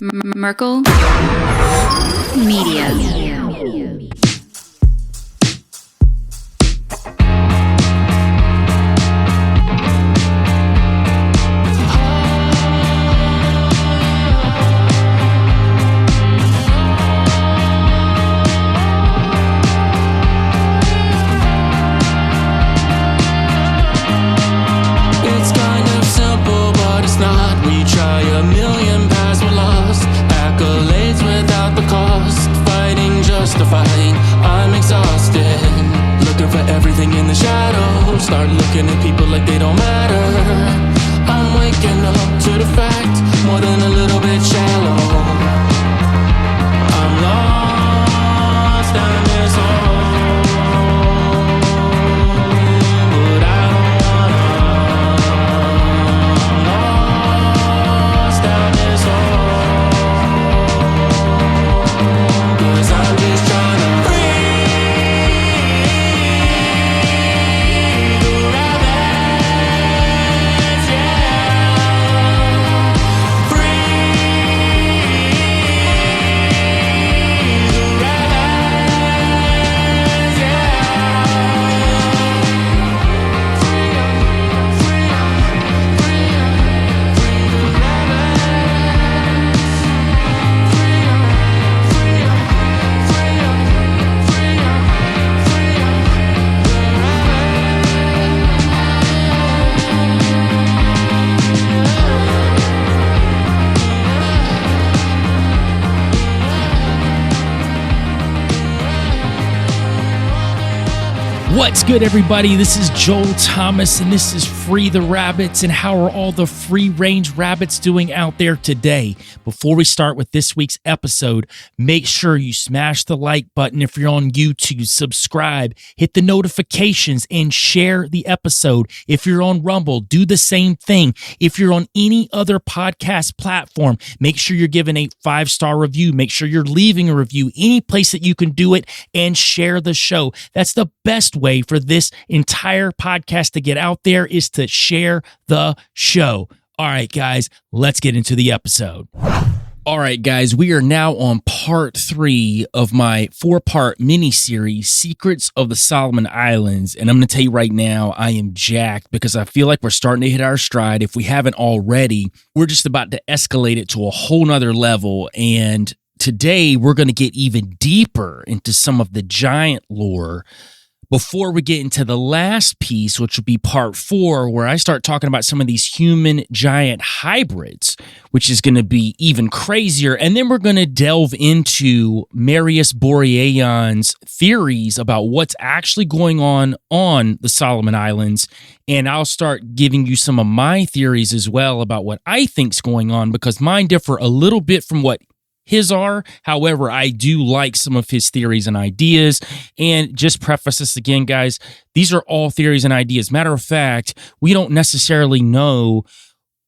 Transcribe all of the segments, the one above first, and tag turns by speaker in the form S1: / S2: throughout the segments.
S1: Merkel Media.
S2: I'm exhausted, looking for everything in the shadows. Start looking at people like they don't matter. I'm waking up to the fact, more than a little bit shallow. I'm lost in this hole, but I don't wanna. I'm lost in this hole, 'cause I'm just trying to
S3: What's good, everybody? This is Joel Thomas, and this is Free the Rabbits. And how are all the free-range rabbits doing out there today? Before we start with this week's episode, make sure you smash the like button if you're on YouTube, subscribe, hit the notifications, and share the episode. If you're on Rumble, do the same thing. If you're on any other podcast platform, make sure you're giving a 5-star review. Make sure you're leaving a review, any place that you can do it, and share the show. That's the best way for this entire podcast to get out there, is to share the show. All right, guys, let's get into the episode. All right, guys, we are now on part 3 of my 4-part mini-series, Secrets of the Solomon Islands. And I'm going to tell you right now, I am jacked because I feel like we're starting to hit our stride. If we haven't already, we're just about to escalate it to a whole nother level. And today we're going to get even deeper into some of the giant lore before we get into the last piece, which will be part 4, where I start talking about some of these human giant hybrids, which is going to be even crazier. And then we're going to delve into Marius Boirayan's theories about what's actually going on the Solomon Islands. And I'll start giving you some of my theories as well about what I think's going on, because mine differ a little bit from what his are. However, I do like some of his theories and ideas. And just preface this again, guys, these are all theories and ideas. Matter of fact, we don't necessarily know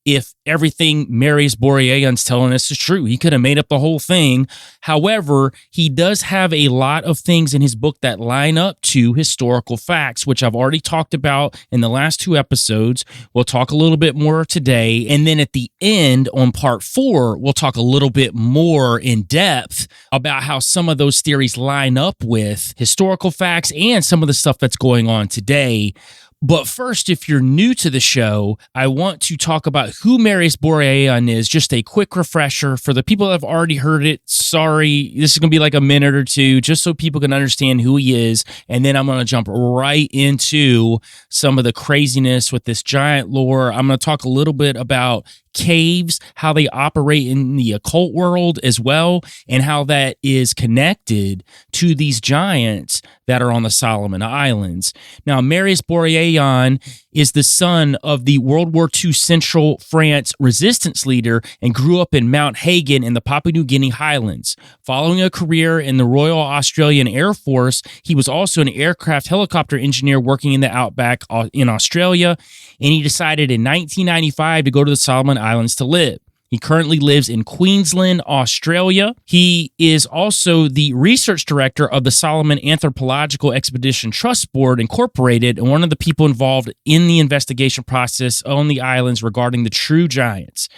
S3: if everything Marius Boirayan's telling us is true. He could have made up the whole thing. However, he does have a lot of things in his book that line up to historical facts, which I've already talked about in the last 2 episodes. We'll talk a little bit more today. And then at the end, on part 4, we'll talk a little bit more in depth about how some of those theories line up with historical facts and some of the stuff that's going on today. But first, if you're new to the show, I want to talk about who Marius Boirayan is. Just a quick refresher for the people that have already heard it. Sorry, this is going to be like a minute or two, just so people can understand who he is. And then I'm going to jump right into some of the craziness with this giant lore. I'm going to talk a little bit about caves, how they operate in the occult world as well, and how that is connected to these giants that are on the Solomon Islands. Now, Marius Boirayan is the son of the World War II Central France resistance leader and grew up in Mount Hagen in the Papua New Guinea highlands. Following a career in the Royal Australian Air Force, he was also an aircraft helicopter engineer working in the outback in Australia, and he decided in 1995 to go to the Solomon Islands to live. He currently lives in Queensland, Australia. He is also the research director of the Solomon Anthropological Expedition Trust Board, Incorporated, and one of the people involved in the investigation process on the islands regarding the true giants.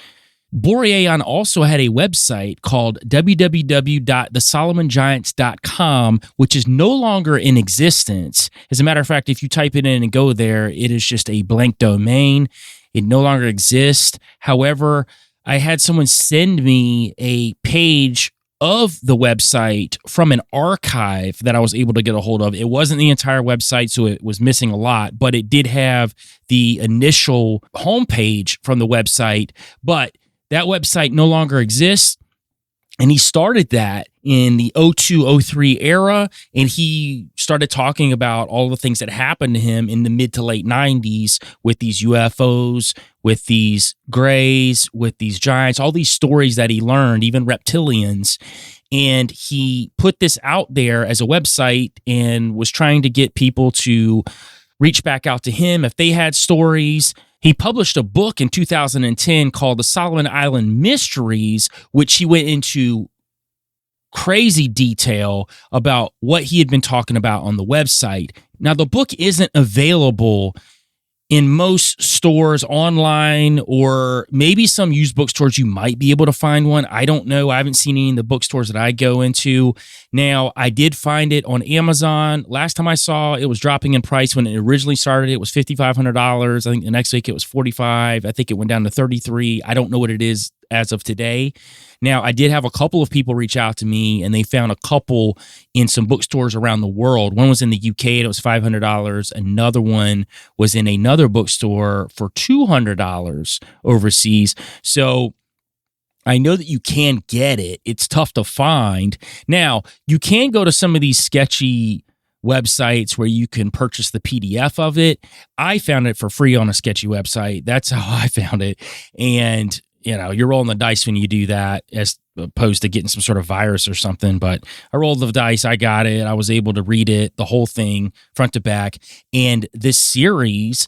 S3: Boirayan also had a website called www.thesolomongiants.com, which is no longer in existence. As a matter of fact, if you type it in and go there, it is just a blank domain. It no longer exists. However, I had someone send me a page of the website from an archive that I was able to get a hold of. It wasn't the entire website, so it was missing a lot, but it did have the initial homepage from the website. But that website no longer exists. And he started that in the 02-03 era, and he started talking about all the things that happened to him in the mid to late 90s with these UFOs, with these grays, with these giants, all these stories that he learned, even reptilians. And he put this out there as a website and was trying to get people to reach back out to him if they had stories. He published a book in 2010 called The Solomon Island Mysteries, which he went into crazy detail about what he had been talking about on the website. Now, the book isn't available in most stores online, or maybe some used bookstores you might be able to find one. I don't know. I haven't seen any in the bookstores that I go into. Now, I did find it on Amazon. Last time I saw it was dropping in price. When it originally started, it was $5,500. I think the next week it was $45. I think it went down to $33. I don't know what it is as of today. Now, I did have a couple of people reach out to me, and they found a couple in some bookstores around the world. One was in the UK, and it was $500. Another one was in another bookstore for $200 overseas. So I know that you can get it. It's tough to find. Now, you can go to some of these sketchy websites where you can purchase the PDF of it. I found it for free on a sketchy website. That's how I found it. And you're rolling the dice when you do that, as opposed to getting some sort of virus or something. But I rolled the dice. I got it. I was able to read it, the whole thing, front to back. And this series,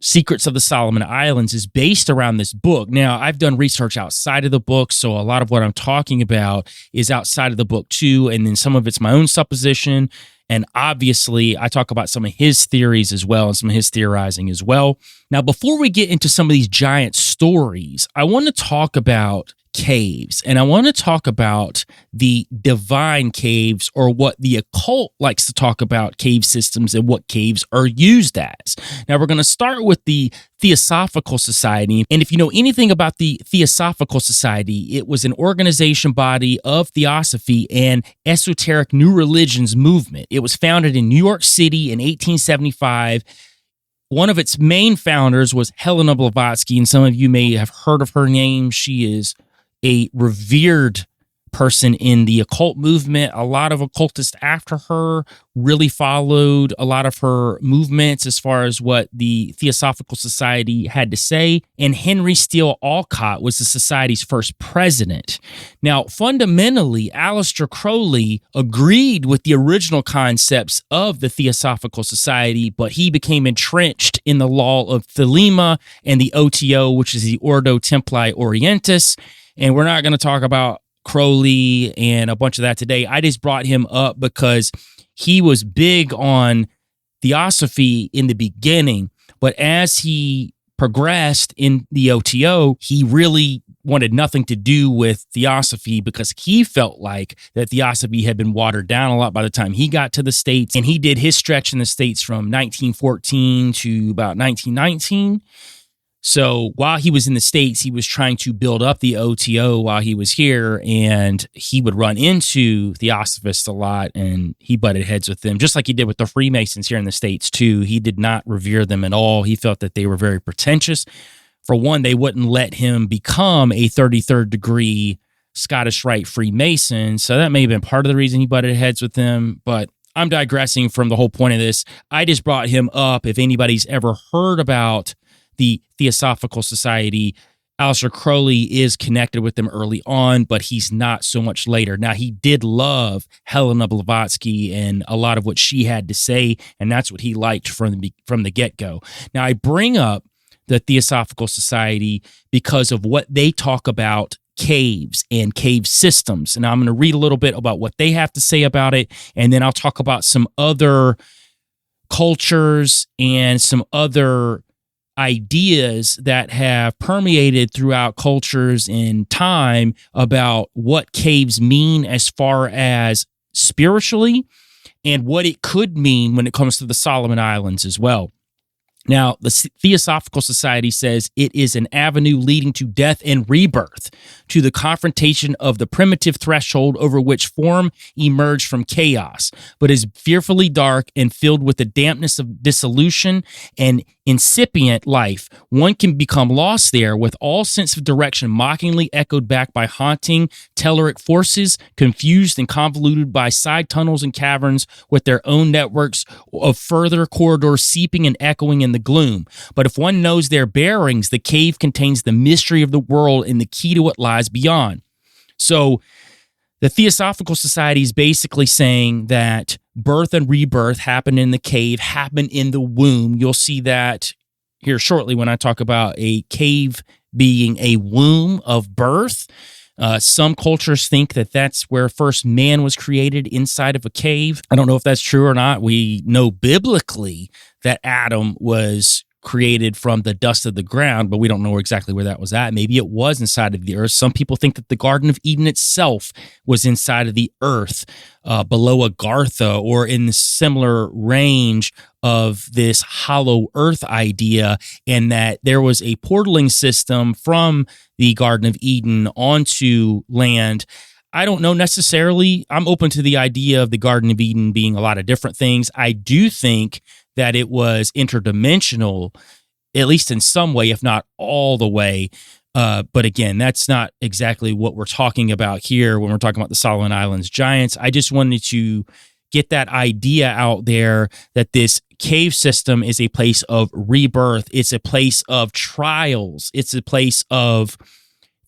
S3: Secrets of the Solomon Islands, is based around this book. Now, I've done research outside of the book, so a lot of what I'm talking about is outside of the book too, and then some of it's my own supposition. And obviously, I talk about some of his theories as well and some of his theorizing as well. Now, before we get into some of these giant stories, I want to talk about caves, and I want to talk about the divine caves, or what the occult likes to talk about cave systems and what caves are used as. Now, we're going to start with the Theosophical Society. And if you know anything about the Theosophical Society, it was an organization body of theosophy and esoteric new religions movement. It was founded in New York City in 1875. One of its main founders was Helena Blavatsky, and some of you may have heard of her name. She is a revered person in the occult movement. A lot of occultists after her really followed a lot of her movements as far as what the Theosophical Society had to say. And Henry Steele Olcott was the society's first president. Now, fundamentally, Aleister Crowley agreed with the original concepts of the Theosophical Society, but he became entrenched in the law of Thelema and the OTO, which is the Ordo Templi Orientis. And we're not going to talk about Crowley and a bunch of that today. I just brought him up because he was big on theosophy in the beginning, but as he progressed in the OTO, he really wanted nothing to do with theosophy because he felt like that theosophy had been watered down a lot by the time he got to the States. And he did his stretch in the States from 1914 to about 1919. So while he was in the States, he was trying to build up the OTO while he was here, and he would run into theosophists a lot, and he butted heads with them, just like he did with the Freemasons here in the States too. He did not revere them at all. He felt that they were very pretentious. For one, they wouldn't let him become a 33rd degree Scottish Rite Freemason, so that may have been part of the reason he butted heads with them, but I'm digressing from the whole point of this. I just brought him up. If anybody's ever heard about the Theosophical Society, Aleister Crowley is connected with them early on, but he's not so much later. Now, he did love Helena Blavatsky and a lot of what she had to say, and that's what he liked from the get-go. Now, I bring up the Theosophical Society because of what they talk about caves and cave systems. And I'm going to read a little bit about what they have to say about it, and then I'll talk about some other cultures and some other ideas that have permeated throughout cultures in time about what caves mean as far as spiritually and what it could mean when it comes to the Solomon Islands as well. Now, the Theosophical Society says it is an avenue leading to death and rebirth, to the confrontation of the primitive threshold over which form emerged from chaos, but is fearfully dark and filled with the dampness of dissolution and incipient life. One can become lost there with all sense of direction mockingly echoed back by haunting, telluric forces, confused and convoluted by side tunnels and caverns with their own networks of further corridors seeping and echoing in the gloom. But if one knows their bearings, the cave contains the mystery of the world and the key to what lies beyond. So the Theosophical Society is basically saying that birth and rebirth happen in the cave, happen in the womb. You'll see that here shortly when I talk about a cave being a womb of birth. Some cultures think that that's where first man was created, inside of a cave. I don't know if that's true or not. We know biblically that Adam was created from the dust of the ground, but we don't know exactly where that was at. Maybe it was inside of the earth. Some people think that the Garden of Eden itself was inside of the earth, below Agartha, or in the similar range of this hollow earth idea, and that there was a portaling system from the Garden of Eden onto land. I don't know necessarily. I'm open to the idea of the Garden of Eden being a lot of different things. I do think that it was interdimensional, at least in some way, if not all the way. But again, that's not exactly what we're talking about here when we're talking about the Solomon Islands giants. I just wanted to get that idea out there that this cave system is a place of rebirth. It's a place of trials. It's a place of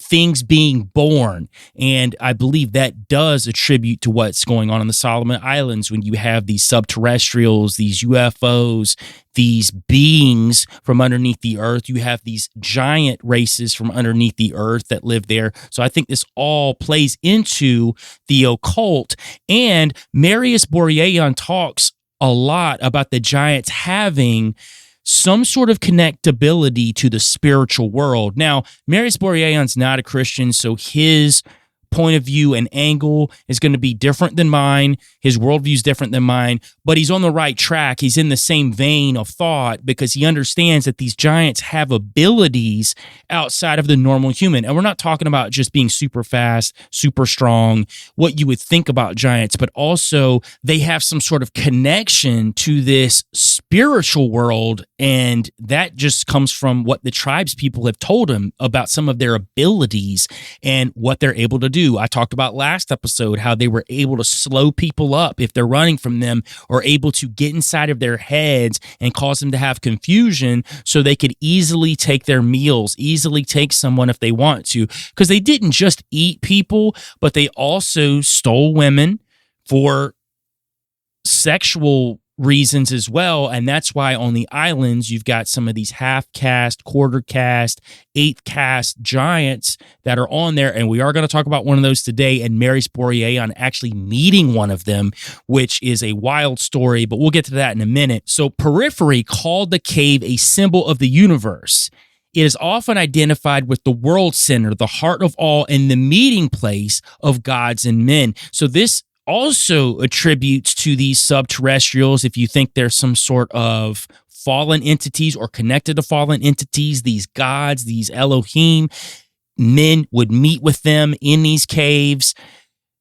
S3: things being born. And I believe that does attribute to what's going on the Solomon Islands when you have these subterrestrials, these UFOs, these beings from underneath the earth. You have these giant races from underneath the earth that live there. So I think this all plays into the occult. And Marius Boirayan talks a lot about the giants having some sort of connectability to the spiritual world. Now, Marius Boirayan's not a Christian, so his point of view and angle is going to be different than mine. His worldview is different than mine, but he's on the right track. He's in the same vein of thought because he understands that these giants have abilities outside of the normal human. And we're not talking about just being super fast, super strong, what you would think about giants, but also they have some sort of connection to this spiritual world. And that just comes from what the tribes people have told him about some of their abilities and what they're able to do. I talked about last episode how they were able to slow people up if they're running from them, or able to get inside of their heads and cause them to have confusion so they could easily take their meals, easily take someone if they want to. Because they didn't just eat people, but they also stole women for sexual reasons as well. And that's why on the islands, you've got some of these half-caste, quarter-caste, eighth-caste giants that are on there. And we are going to talk about one of those today, and Marius Boirayan actually meeting one of them, which is a wild story, but we'll get to that in a minute. So Periphery called the cave a symbol of the universe. It is often identified with the world center, the heart of all, and the meeting place of gods and men. So this also attributes to these subterrestrials. If you think there's some sort of fallen entities or connected to fallen entities, these gods, these Elohim, men would meet with them in these caves.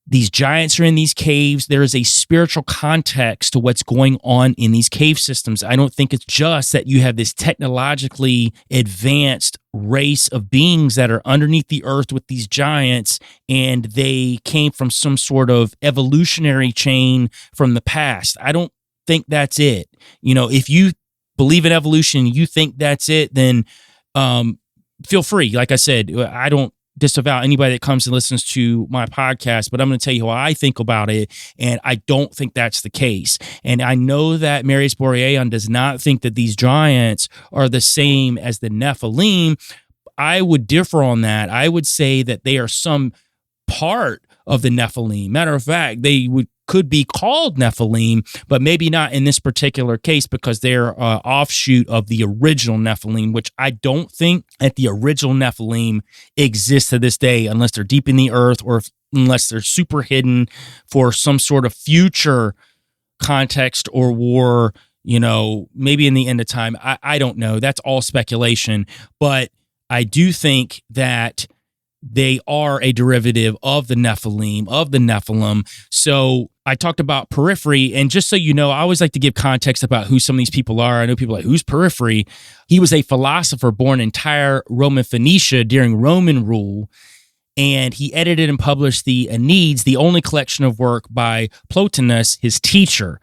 S3: These giants are in these caves. There is a spiritual context to what's going on in these cave systems. I don't think it's just that you have this technologically advanced race of beings that are underneath the earth with these giants, and they came from some sort of evolutionary chain from the past. I don't think that's it. You know, if you believe in evolution, you think that's it, then feel free. Like I said, I don't disavow anybody that comes and listens to my podcast, but I'm going to tell you how I think about it, and I don't think that's the case. And I know that Marius Boirayan does not think that these giants are the same as the Nephilim. I would differ on that. I would say that they are some part of the Nephilim. Matter of fact, they would could be called Nephilim, but maybe not in this particular case because they're an offshoot of the original Nephilim, which I don't think that the original Nephilim exists to this day unless they're deep in the earth or unless they're super hidden for some sort of future context or war, maybe in the end of time. I don't know. That's all speculation. But I do think that they are a derivative of the Nephilim. So I talked about Periphery, and just so you know, I always like to give context about who some of these people are. I know people are like, who's Periphery? He was a philosopher born in Tyre, Roman Phoenicia during Roman rule, and he edited and published the Aeneid, the only collection of work by Plotinus, his teacher.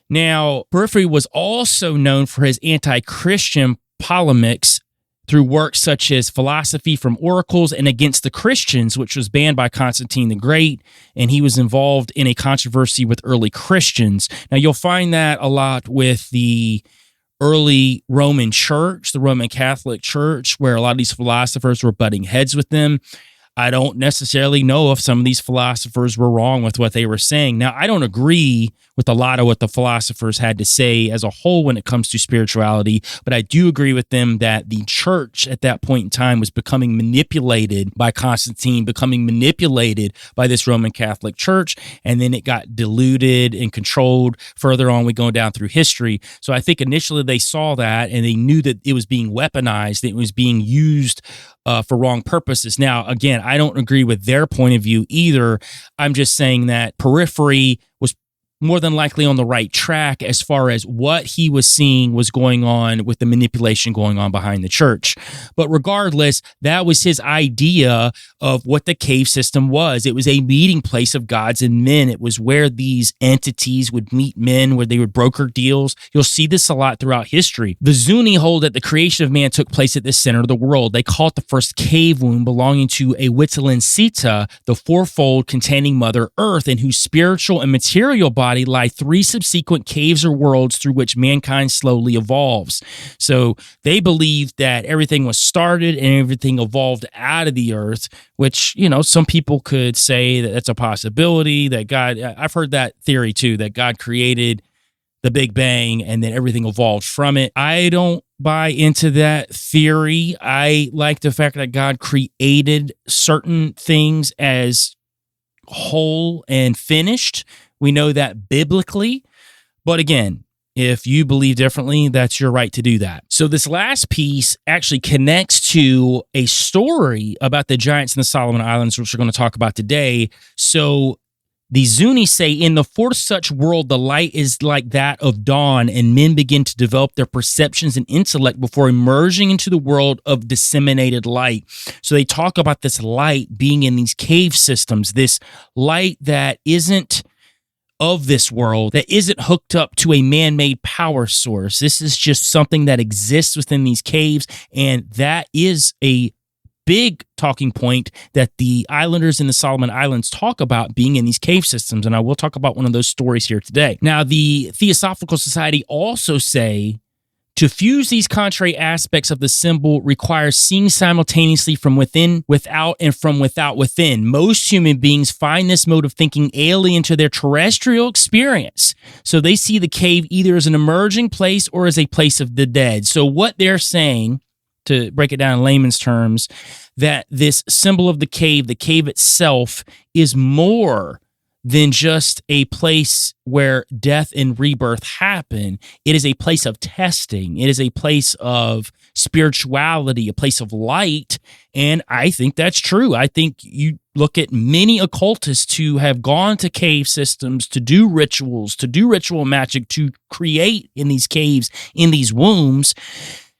S3: Now, Periphery was also known for his anti-Christian polemics through works such as Philosophy from Oracles and Against the Christians, which was banned by Constantine the Great, and he was involved in a controversy with early Christians. Now, you'll find that a lot with the early Roman Church, the Roman Catholic Church, where a lot of these philosophers were butting heads with them. I don't necessarily know if some of these philosophers were wrong with what they were saying. Now, I don't agree with a lot of what the philosophers had to say as a whole when it comes to spirituality, but I do agree with them that the church at that point in time was becoming manipulated by Constantine, becoming manipulated by this Roman Catholic Church, and then it got diluted and controlled further on. We go down through history. So I think initially they saw that and they knew that it was being weaponized, it was being used for wrong purposes. Now, again, I don't agree with their point of view either. I'm just saying that Periphery was more than likely on the right track as far as what he was seeing was going on with the manipulation going on behind the church. But regardless, that was his idea of what the cave system was. It was a meeting place of gods and men. It was where these entities would meet men, where they would broker deals. You'll see this a lot throughout history. The Zuni hold that the creation of man took place at the center of the world. They call it the first cave womb belonging to a Huitzilopochtli Sita, the fourfold containing Mother Earth, in whose spiritual and material body lie three subsequent caves or worlds through which mankind slowly evolves. So they believe that everything was started and everything evolved out of the earth, which, some people could say that that's a possibility, that God, I've heard that theory too, that God created the Big Bang and then everything evolved from it. I don't buy into that theory. I like the fact that God created certain things as whole and finished. We know that biblically, but again, if you believe differently, that's your right to do that. So this last piece actually connects to a story about the giants in the Solomon Islands, which we're going to talk about today. So the Zuni say, in the fourth such world, the light is like that of dawn, and men begin to develop their perceptions and intellect before emerging into the world of disseminated light. So they talk about this light being in these cave systems, this light that isn't of this world, that isn't hooked up to a man-made power source. This is just something that exists within these caves, and that is a big talking point that the islanders in the Solomon Islands talk about, being in these cave systems, and I will talk about one of those stories here today. Now, the Theosophical Society also say to fuse these contrary aspects of the symbol requires seeing simultaneously from within, without, and from without, within. Most human beings find this mode of thinking alien to their terrestrial experience. So they see the cave either as an emerging place or as a place of the dead. So what they're saying, to break it down in layman's terms, that this symbol of the cave itself, is more than just a place where death and rebirth happen. It is a place of testing. It is a place of spirituality, a place of light. And I think that's true. I think you look at many occultists who have gone to cave systems to do rituals, to do ritual magic, to create in these caves, in these wombs.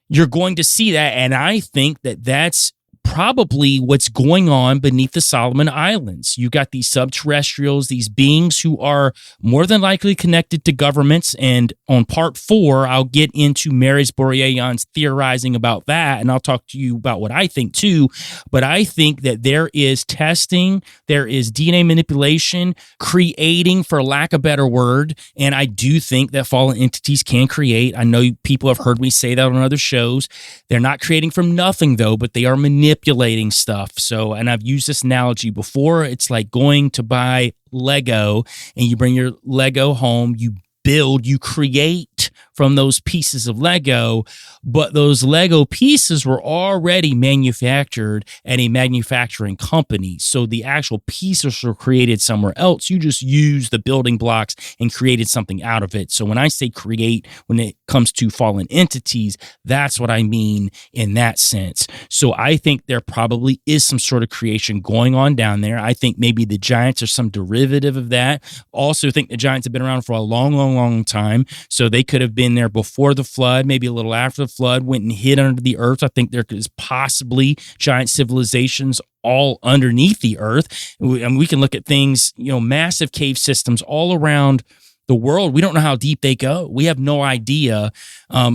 S3: You're going to see that. And I think that that's probably what's going on beneath the Solomon Islands. You got these subterrestrials, these beings who are more than likely connected to governments. And on part 4, I'll get into Marius Boirayan's theorizing about that, and I'll talk to you about what I think too. But I think that there is testing, there is DNA manipulation, creating, for lack of a better word. And I do think that fallen entities can create. I know people have heard me say that on other shows. They're not creating from nothing though, but they are manipulating manipulating stuff. So, and I've used this analogy before. It's like going to buy Lego and you bring your Lego home, you build, you create from those pieces of Lego, but those Lego pieces were already manufactured at a manufacturing company. So the actual pieces were created somewhere else. You just used the building blocks and created something out of it. So when I say create, when it comes to fallen entities, that's what I mean in that sense. So I think there probably is some sort of creation going on down there. I think maybe the giants are some derivative of that. Also think the giants have been around for a long time. So they could have been there before the flood, maybe a little after the flood, went and hid under the earth. I think there is possibly giant civilizations all underneath the earth. And we can look at things, massive cave systems all around the world. We don't know how deep they go. We have no idea.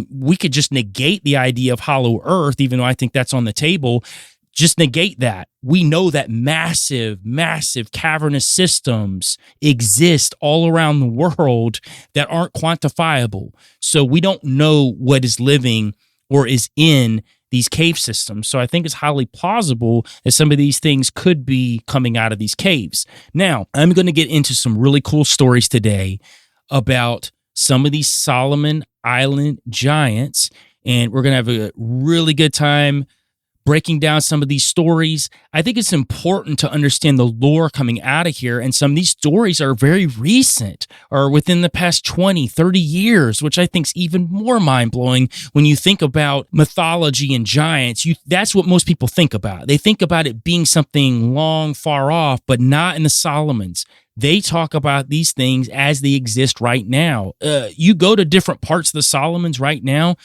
S3: We could just negate the idea of hollow earth, even though I think that's on the table. Just negate that. We know that massive cavernous systems exist all around the world that aren't quantifiable. So we don't know what is living or is in these cave systems. So I think it's highly plausible that some of these things could be coming out of these caves. Now, I'm going to get into some really cool stories today about some of these Solomon Island giants, and we're going to have a really good time breaking down some of these stories. I think it's important to understand the lore coming out of here, and some of these stories are very recent, or within the past 20, 30 years, which I think is even more mind-blowing when you think about mythology and giants. That's what most people think about. They think about it being something long, far off, but not in the Solomons. They talk about these things as they exist right now. You go to different parts of the Solomons right now,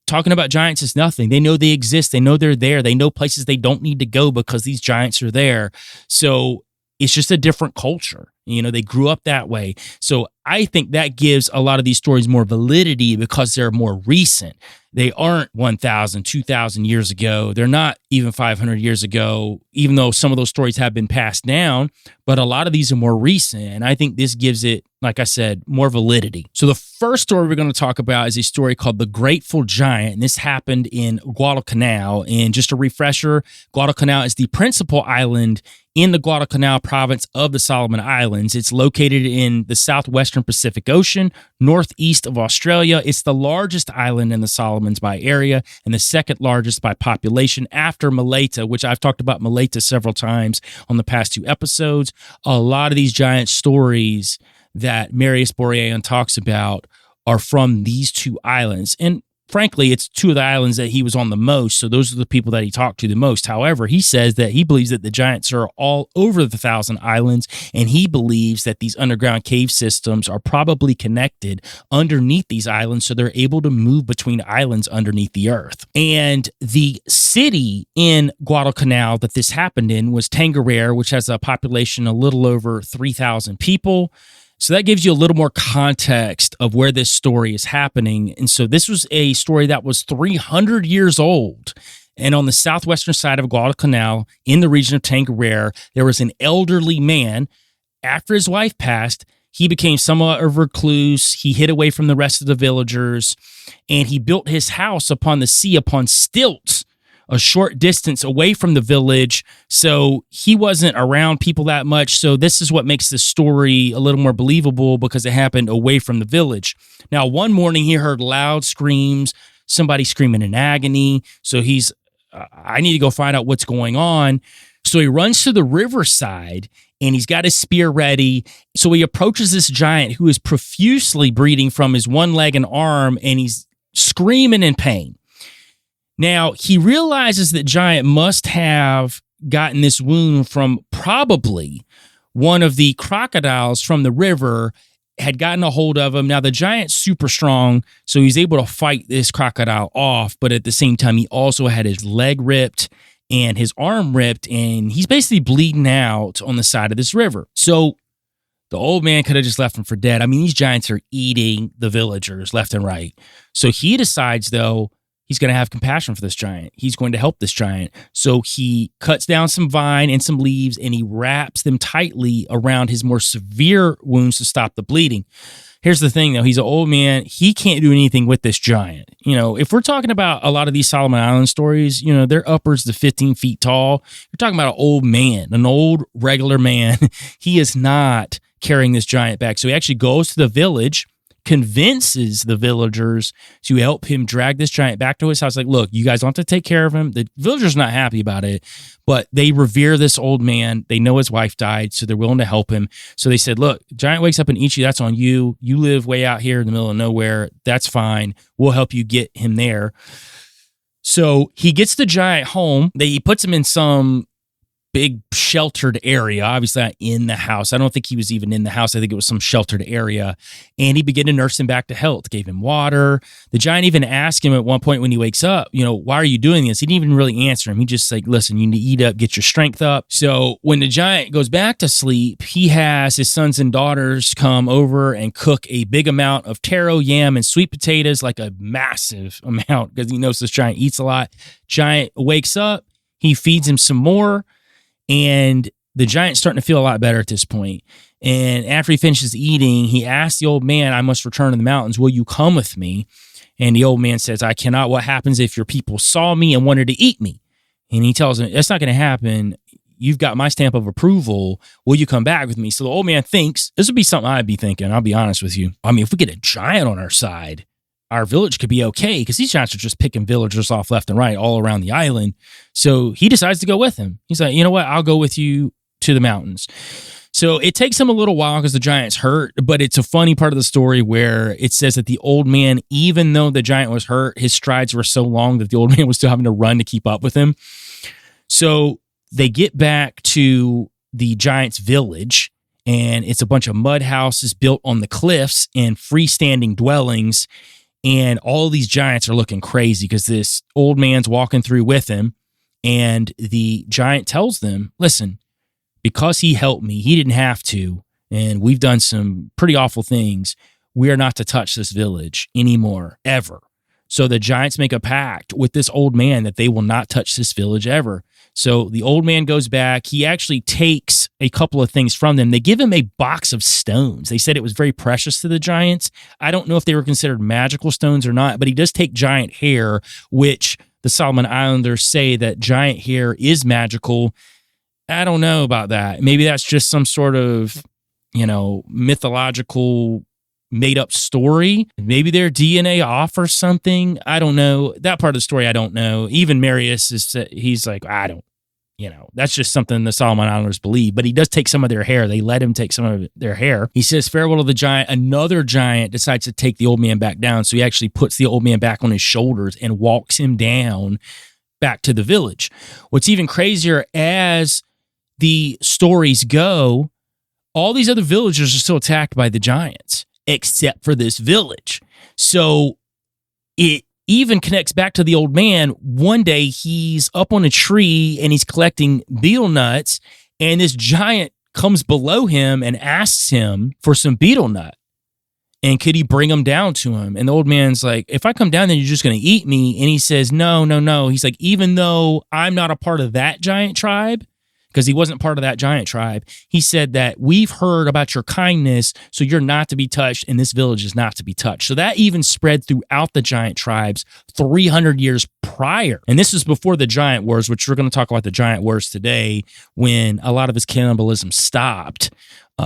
S3: talking about giants is nothing. They know they exist. They know they're there. They know places they don't need to go because these giants are there. So it's just a different culture. They grew up that way. So I think that gives a lot of these stories more validity because they're more recent. They aren't 1,000, 2,000 years ago. They're not even 500 years ago, even though some of those stories have been passed down. But a lot of these are more recent. And I think this gives it, like I said, more validity. So the first story we're going to talk about is a story called The Grateful Giant. And this happened in Guadalcanal. And just a refresher, Guadalcanal is the principal island in the Guadalcanal province of the Solomon Islands. It's located in the southwestern Pacific Ocean, northeast of Australia. It's the largest island in the Solomons by area and the second largest by population after Malaita, which I've talked about Malaita several times on the past 2 episodes. A lot of these giant stories that Marius Boirayan talks about are from these 2 islands. And frankly, it's 2 of the islands that he was on the most, so those are the people that he talked to the most. However, he says that he believes that the giants are all over the 1,000 islands, and he believes that these underground cave systems are probably connected underneath these islands, so they're able to move between islands underneath the earth. And the city in Guadalcanal that this happened in was Tangarer, which has a population a little over 3,000 people. So that gives you a little more context of where this story is happening. And so this was a story that was 300 years old. And on the southwestern side of Guadalcanal, in the region of Tangarer, there was an elderly man. After his wife passed, he became somewhat of a recluse. He hid away from the rest of the villagers, and he built his house upon the sea, upon stilts, a short distance away from the village. So he wasn't around people that much. So this is what makes the story a little more believable because it happened away from the village. Now, one morning he heard loud screams, somebody screaming in agony. So I need to go find out what's going on. So he runs to the riverside and he's got his spear ready. So he approaches this giant who is profusely bleeding from his one leg and arm, and he's screaming in pain. Now, he realizes that giant must have gotten this wound from probably one of the crocodiles from the river had gotten a hold of him. Now, the giant's super strong, so he's able to fight this crocodile off, but at the same time, he also had his leg ripped and his arm ripped, and he's basically bleeding out on the side of this river. So the old man could have just left him for dead. I mean, these giants are eating the villagers left and right. So he decides, though, he's going to have compassion for this giant. He's going to help this giant. So he cuts down some vine and some leaves, and he wraps them tightly around his more severe wounds to stop the bleeding. Here's the thing, though. He's an old man. He can't do anything with this giant. If we're talking about a lot of these Solomon Island stories, they're upwards to 15 feet tall. You're talking about an old man, an old regular man. He is not carrying this giant back. So he actually goes to the village, convinces the villagers to help him drag this giant back to his house. Like, look, you guys don't have to take care of him. The villagers not happy about it, but they revere this old man. They know his wife died, so they're willing to help him. So they said, look, giant wakes up and eats you. That's on you. You live way out here in the middle of nowhere. That's fine. We'll help you get him there. So he gets the giant home. He puts him in some big sheltered area, obviously not in the house. I don't think he was even in the house. I think it was some sheltered area. And he began to nurse him back to health, gave him water. The giant even asked him at one point when he wakes up, why are you doing this? He didn't even really answer him. He just like, listen, you need to eat up, get your strength up. So when the giant goes back to sleep, he has his sons and daughters come over and cook a big amount of taro, yam, and sweet potatoes, like a massive amount, because he knows this giant eats a lot. Giant wakes up, he feeds him some more. And the giant's starting to feel a lot better at this point. And after he finishes eating, he asks the old man, I must return to the mountains. Will you come with me? And the old man says, I cannot. What happens if your people saw me and wanted to eat me? And he tells him, that's not going to happen. You've got my stamp of approval. Will you come back with me? So the old man thinks, this would be something I'd be thinking. I'll be honest with you. I mean, if we get a giant on our side, our village could be okay, because these giants are just picking villagers off left and right all around the island. So he decides to go with him. He's like, you know what? I'll go with you to the mountains. So it takes him a little while because the giant's hurt, but it's a funny part of the story where it says that the old man, even though the giant was hurt, his strides were so long that the old man was still having to run to keep up with him. So they get back to the giant's village, and it's a bunch of mud houses built on the cliffs and freestanding dwellings. And all these giants are looking crazy because this old man's walking through with him. And the giant tells them, listen, because he helped me, he didn't have to. And we've done some pretty awful things. We are not to touch this village anymore, ever. So the giants make a pact with this old man that they will not touch this village ever. So the old man goes back. He actually takes a couple of things from them. They give him a box of stones. They said it was very precious to the giants. I don't know if they were considered magical stones or not, but he does take giant hair, which the Solomon Islanders say that giant hair is magical. I don't know about that. Maybe that's just some sort of, mythological made-up story. Maybe their DNA off or something. I don't know. That part of the story, I don't know. Even Marius, he's like, that's just something the Solomon Islanders believe. But he does take some of their hair. They let him take some of their hair. He says farewell to the giant. Another giant decides to take the old man back down. So he actually puts the old man back on his shoulders and walks him down back to the village. What's even crazier, as the stories go, all these other villagers are still attacked by the giants, except for this village. So it even connects back to the old man. One day he's up on a tree and he's collecting beetle nuts, and this giant comes below him and asks him for some beetle nut. And could he bring them down to him? And the old man's like, if I come down, then you're just going to eat me. And he says, no. He's like, even though I'm not a part of that giant tribe, because he wasn't part of that giant tribe, he said that we've heard about your kindness, so you're not to be touched, and this village is not to be touched. So that even spread throughout the giant tribes 300 years prior. And this is before the giant wars, which we're going to talk about the giant wars today, when a lot of his cannibalism stopped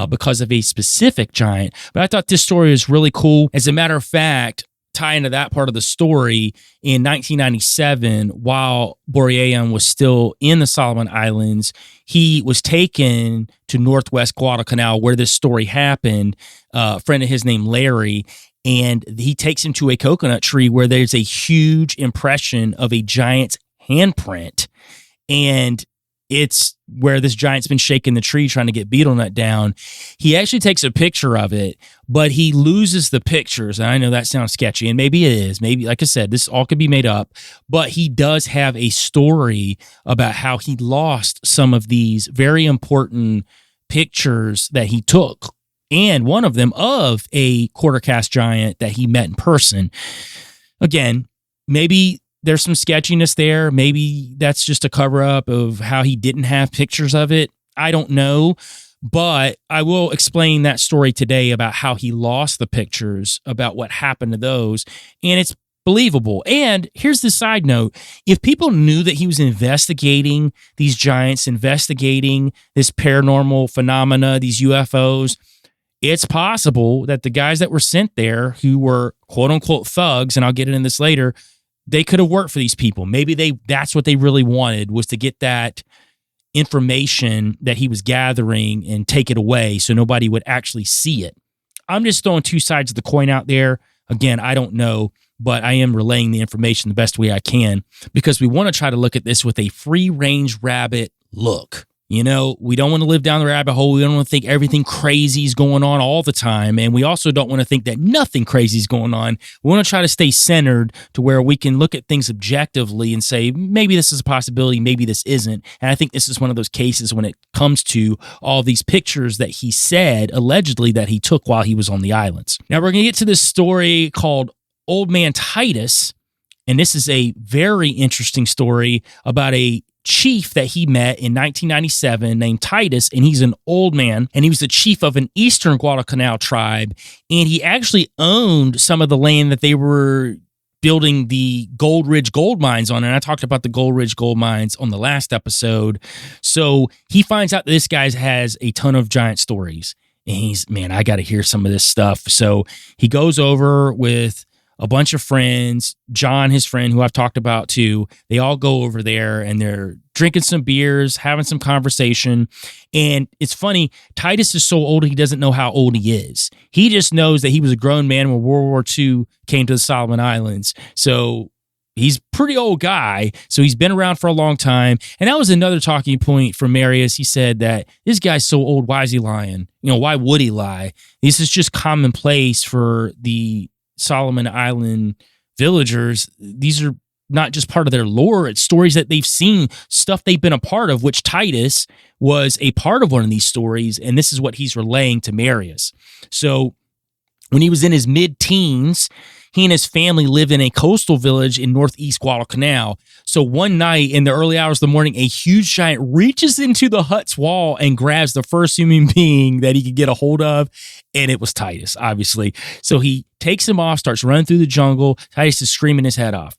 S3: because of a specific giant. But I thought this story was really cool. As a matter of fact, tie into that part of the story, in 1997, while Boirayan was still in the Solomon Islands, he was taken to northwest Guadalcanal, where this story happened. A friend of his named Larry, and he takes him to a coconut tree where there's a huge impression of a giant's handprint. And it's where this giant's been shaking the tree trying to get beetle nut down. He actually takes a picture of it, but he loses the pictures. And I know that sounds sketchy, and maybe it is. Maybe, like I said, this all could be made up. But he does have a story about how he lost some of these very important pictures that he took, and one of them of a quarter cast giant that he met in person. Again, maybe there's some sketchiness there. Maybe that's just a cover up of how he didn't have pictures of it. I don't know. But I will explain that story today about how he lost the pictures, about what happened to those. And it's believable. And here's the side note. If people knew that he was investigating these giants, investigating this paranormal phenomena, these UFOs, it's possible that the guys that were sent there who were quote unquote thugs, and I'll get into this later, they could have worked for these people. Maybe that's what they really wanted, was to get that information that he was gathering and take it away so nobody would actually see it. I'm just throwing two sides of the coin out there. Again, I don't know, but I am relaying the information the best way I can because we want to try to look at this with a free-range rabbit look. You know, we don't want to live down the rabbit hole. We don't want to think everything crazy is going on all the time. And we also don't want to think that nothing crazy is going on. We want to try to stay centered to where we can look at things objectively and say, maybe this is a possibility, maybe this isn't. And I think this is one of those cases when it comes to all these pictures that he said, allegedly, that he took while he was on the islands. Now, we're going to get to this story called Old Man Titus. And this is a very interesting story about a chief that he met in 1997 named Titus, and he's an old man, and he was the chief of an eastern Guadalcanal tribe, and he actually owned some of the land that they were building the Gold Ridge gold mines on, and I talked about the Gold Ridge gold mines on the last episode. So he finds out that this guy has a ton of giant stories, and he's, man, I got to hear some of this stuff. So he goes over with a bunch of friends, John, his friend, who I've talked about too. They all go over there and they're drinking some beers, having some conversation. And it's funny, Titus is so old, he doesn't know how old he is. He just knows that he was a grown man when World War II came to the Solomon Islands. So he's a pretty old guy. So he's been around for a long time. And that was another talking point for Marius. He said that this guy's so old, why is he lying? You know, why would he lie? This is just commonplace for the Solomon Island villagers. These are not just part of their lore, it's stories that they've seen, stuff they've been a part of, which Titus was a part of one of these stories, and this is what he's relaying to Marius. So when he was in his mid-teens, he and his family lived in a coastal village in northeast Guadalcanal. So one night in the early hours of the morning, a huge giant reaches into the hut's wall and grabs the first human being that he could get a hold of, and it was Titus, obviously. So he takes him off, starts running through the jungle. Titus is screaming his head off.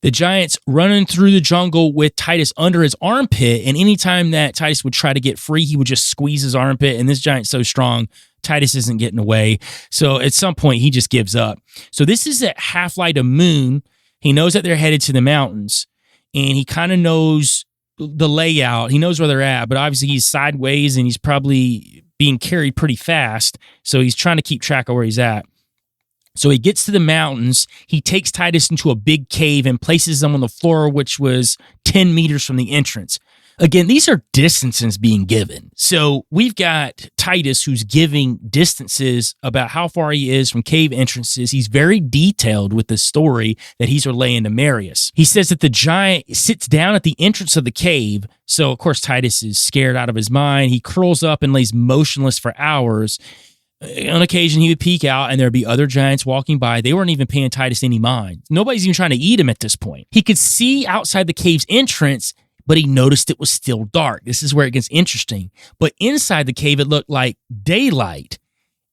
S3: The giant's running through the jungle with Titus under his armpit, and anytime that Titus would try to get free, he would just squeeze his armpit, and this giant's so strong, Titus isn't getting away. So at some point, he just gives up. So this is at half light of moon. He knows that they're headed to the mountains, and he kind of knows the layout. He knows where they're at, but obviously he's sideways, and he's probably being carried pretty fast. So he's trying to keep track of where he's at. So he gets to the mountains. He takes Titus into a big cave and places him on the floor, which was 10 meters from the entrance. Again, these are distances being given. So we've got Titus who's giving distances about how far he is from cave entrances. He's very detailed with the story that he's relaying to Marius. He says that the giant sits down at the entrance of the cave. So, of course, Titus is scared out of his mind. He curls up and lays motionless for hours. On occasion, he would peek out and there'd be other giants walking by. They weren't even paying Titus any mind. Nobody's even trying to eat him at this point. He could see outside the cave's entrance, but he noticed it was still dark. This is where it gets interesting. But inside the cave, it looked like daylight.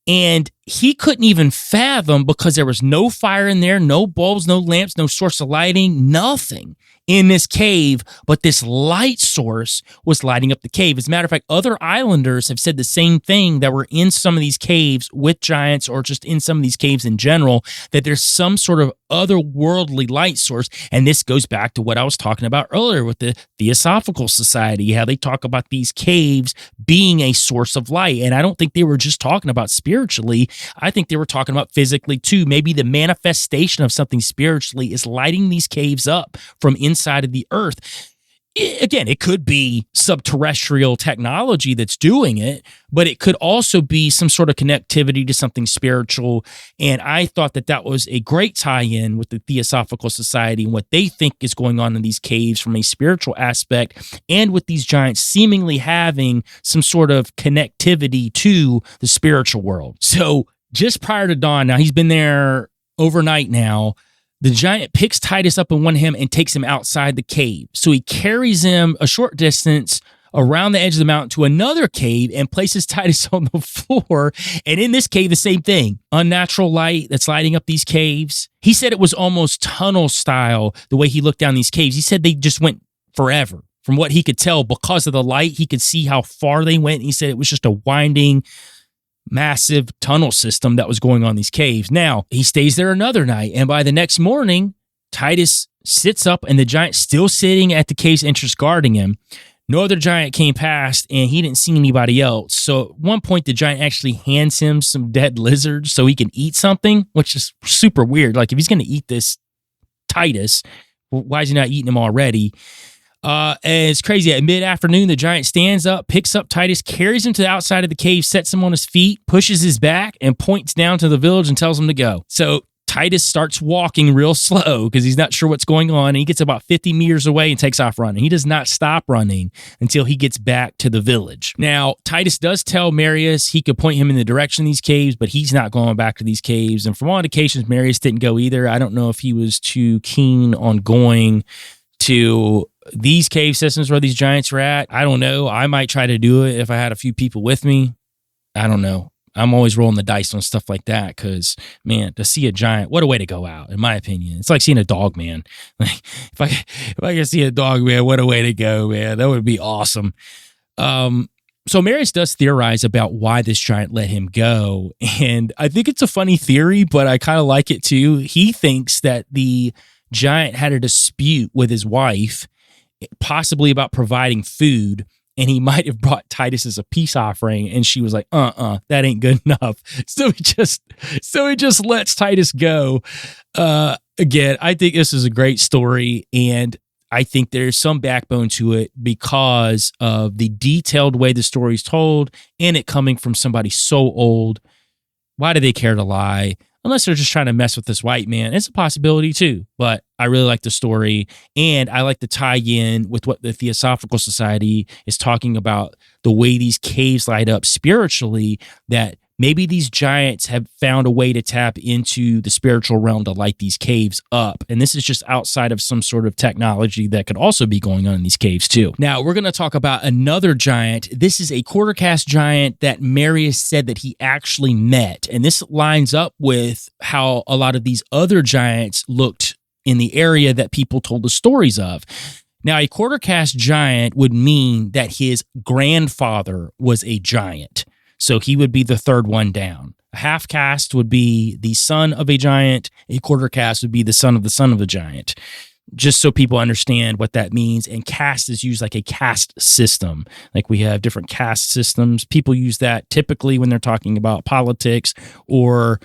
S3: And he couldn't even fathom because there was no fire in there, no bulbs, no lamps, no source of lighting, nothing in this cave, but this light source was lighting up the cave. As a matter of fact, other islanders have said the same thing that were in some of these caves with giants or just in some of these caves in general, that there's some sort of otherworldly light source. And this goes back to what I was talking about earlier with the Theosophical Society, how they talk about these caves being a source of light. And I don't think they were just talking about spiritually. I think they were talking about physically too. Maybe the manifestation of something spiritually is lighting these caves up from inside of the earth. Again, it could be subterrestrial technology that's doing it, but it could also be some sort of connectivity to something spiritual. And I thought that that was a great tie-in with the Theosophical Society and what they think is going on in these caves from a spiritual aspect, and with these giants seemingly having some sort of connectivity to the spiritual world. So just prior to dawn, now he's been there overnight now, the giant picks Titus up in one hand and takes him outside the cave. So he carries him a short distance around the edge of the mountain to another cave and places Titus on the floor. And in this cave, the same thing. Unnatural light that's lighting up these caves. He said it was almost tunnel style, the way he looked down these caves. He said they just went forever. From what he could tell, because of the light, he could see how far they went. He said it was just a winding, massive tunnel system that was going on in these caves. Now, he stays there another night, and by the next morning, Titus sits up, and the giant's still sitting at the cave's entrance guarding him. No other giant came past, and he didn't see anybody else. So at one point, the giant actually hands him some dead lizards so he can eat something, which is super weird. Like, if he's going to eat this Titus, why is he not eating him already? And it's crazy. At mid-afternoon, the giant stands up, picks up Titus, carries him to the outside of the cave, sets him on his feet, pushes his back, and points down to the village and tells him to go. So Titus starts walking real slow because he's not sure what's going on. And he gets about 50 meters away and takes off running. He does not stop running until he gets back to the village. Now, Titus does tell Marius he could point him in the direction of these caves, but he's not going back to these caves. And from all indications, Marius didn't go either. I don't know if he was too keen on going to these cave systems where these giants were at. I don't know. I might try to do it if I had a few people with me. I don't know. I'm always rolling the dice on stuff like that because, man, to see a giant, what a way to go out, in my opinion. It's like seeing a dog, man. Like, if I could see a dog, man, what a way to go, man. That would be awesome. So Marius does theorize about why this giant let him go. And I think it's a funny theory, but I kind of like it too. He thinks that the giant had a dispute with his wife, possibly about providing food, and he might have brought Titus as a peace offering, and she was like, that ain't good enough. So he just lets Titus go. Again, I think this is a great story, and I think there's some backbone to it because of the detailed way the story's told, and it coming from somebody so old. Why do they care to lie? Unless they're just trying to mess with this white man. It's a possibility too, but I really like the story, and I like to tie in with what the Theosophical Society is talking about, the way these caves light up spiritually, that maybe these giants have found a way to tap into the spiritual realm to light these caves up. And this is just outside of some sort of technology that could also be going on in these caves too. Now, we're going to talk about another giant. This is a quarter cast giant that Marius said that he actually met. And this lines up with how a lot of these other giants looked in the area that people told the stories of. Now, a quarter cast giant would mean that his grandfather was a giant. So he would be the third one down. A half caste would be the son of a giant. A quarter caste would be the son of a giant. Just so people understand what that means. And caste is used like a caste system. Like we have different caste systems. People use that typically when they're talking about politics or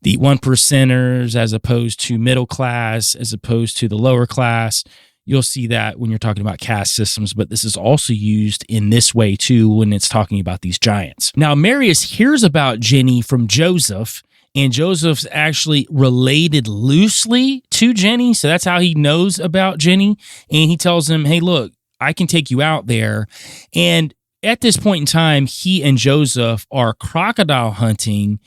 S3: the 1%ers as opposed to middle class, as opposed to the lower class. You'll see that when you're talking about caste systems, but this is also used in this way too when it's talking about these giants. Now, Marius hears about Jenny from Joseph, and Joseph's actually related loosely to Jenny, so that's how he knows about Jenny. And he tells him, hey, look, I can take you out there. And at this point in time, he and Joseph are crocodile hunting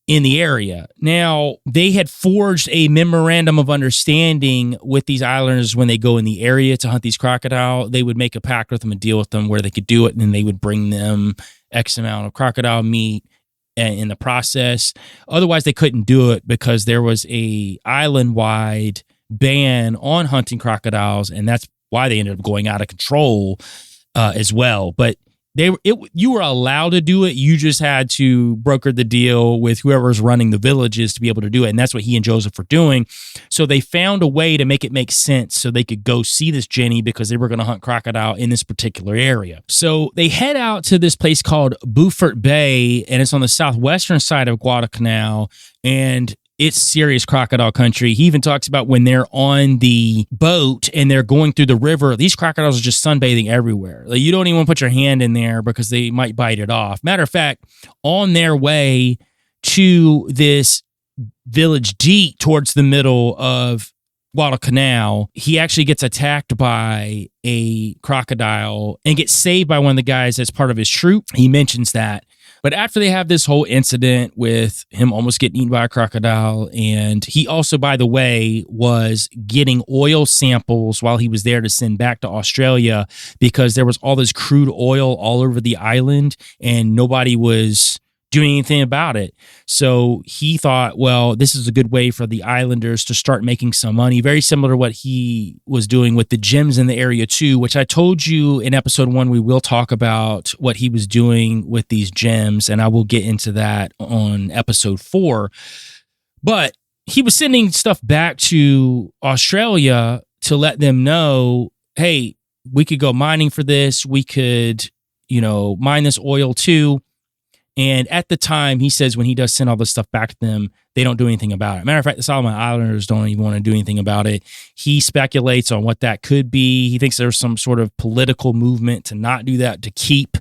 S3: in the area. Now, they had forged a memorandum of understanding with these islanders when they go in the area to hunt these crocodile. They would make a pact with them and deal with them where they could do it, and then they would bring them X amount of crocodile meat in the process. Otherwise, they couldn't do it because there was a island-wide ban on hunting crocodiles, and that's why they ended up going out of control as well. But you were allowed to do it. You just had to broker the deal with whoever's running the villages to be able to do it. And that's what he and Joseph were doing. So they found a way to make it make sense so they could go see this Jenny because they were going to hunt crocodile in this particular area. So they head out to this place called Beaufort Bay, and it's on the southwestern side of Guadalcanal. And it's serious crocodile country. He even talks about when they're on the boat and they're going through the river, these crocodiles are just sunbathing everywhere. Like, you don't even want to put your hand in there because they might bite it off. Matter of fact, on their way to this village deep towards the middle of Guadalcanal, he actually gets attacked by a crocodile and gets saved by one of the guys that's part of his troop. He mentions that. But after they have this whole incident with him almost getting eaten by a crocodile, and he also, by the way, was getting oil samples while he was there to send back to Australia because there was all this crude oil all over the island and nobody was doing anything about it. So he thought, well, this is a good way for the islanders to start making some money, very similar to what he was doing with the gems in the area too, which I told you in episode 1, we will talk about what he was doing with these gems, and I will get into that on episode 4. But he was sending stuff back to Australia to let them know, hey, we could go mining for this. We could, mine this oil too. And at the time, he says when he does send all this stuff back to them, they don't do anything about it. Matter of fact, the Solomon Islanders don't even want to do anything about it. He speculates on what that could be. He thinks there's some sort of political movement to not do that, to keep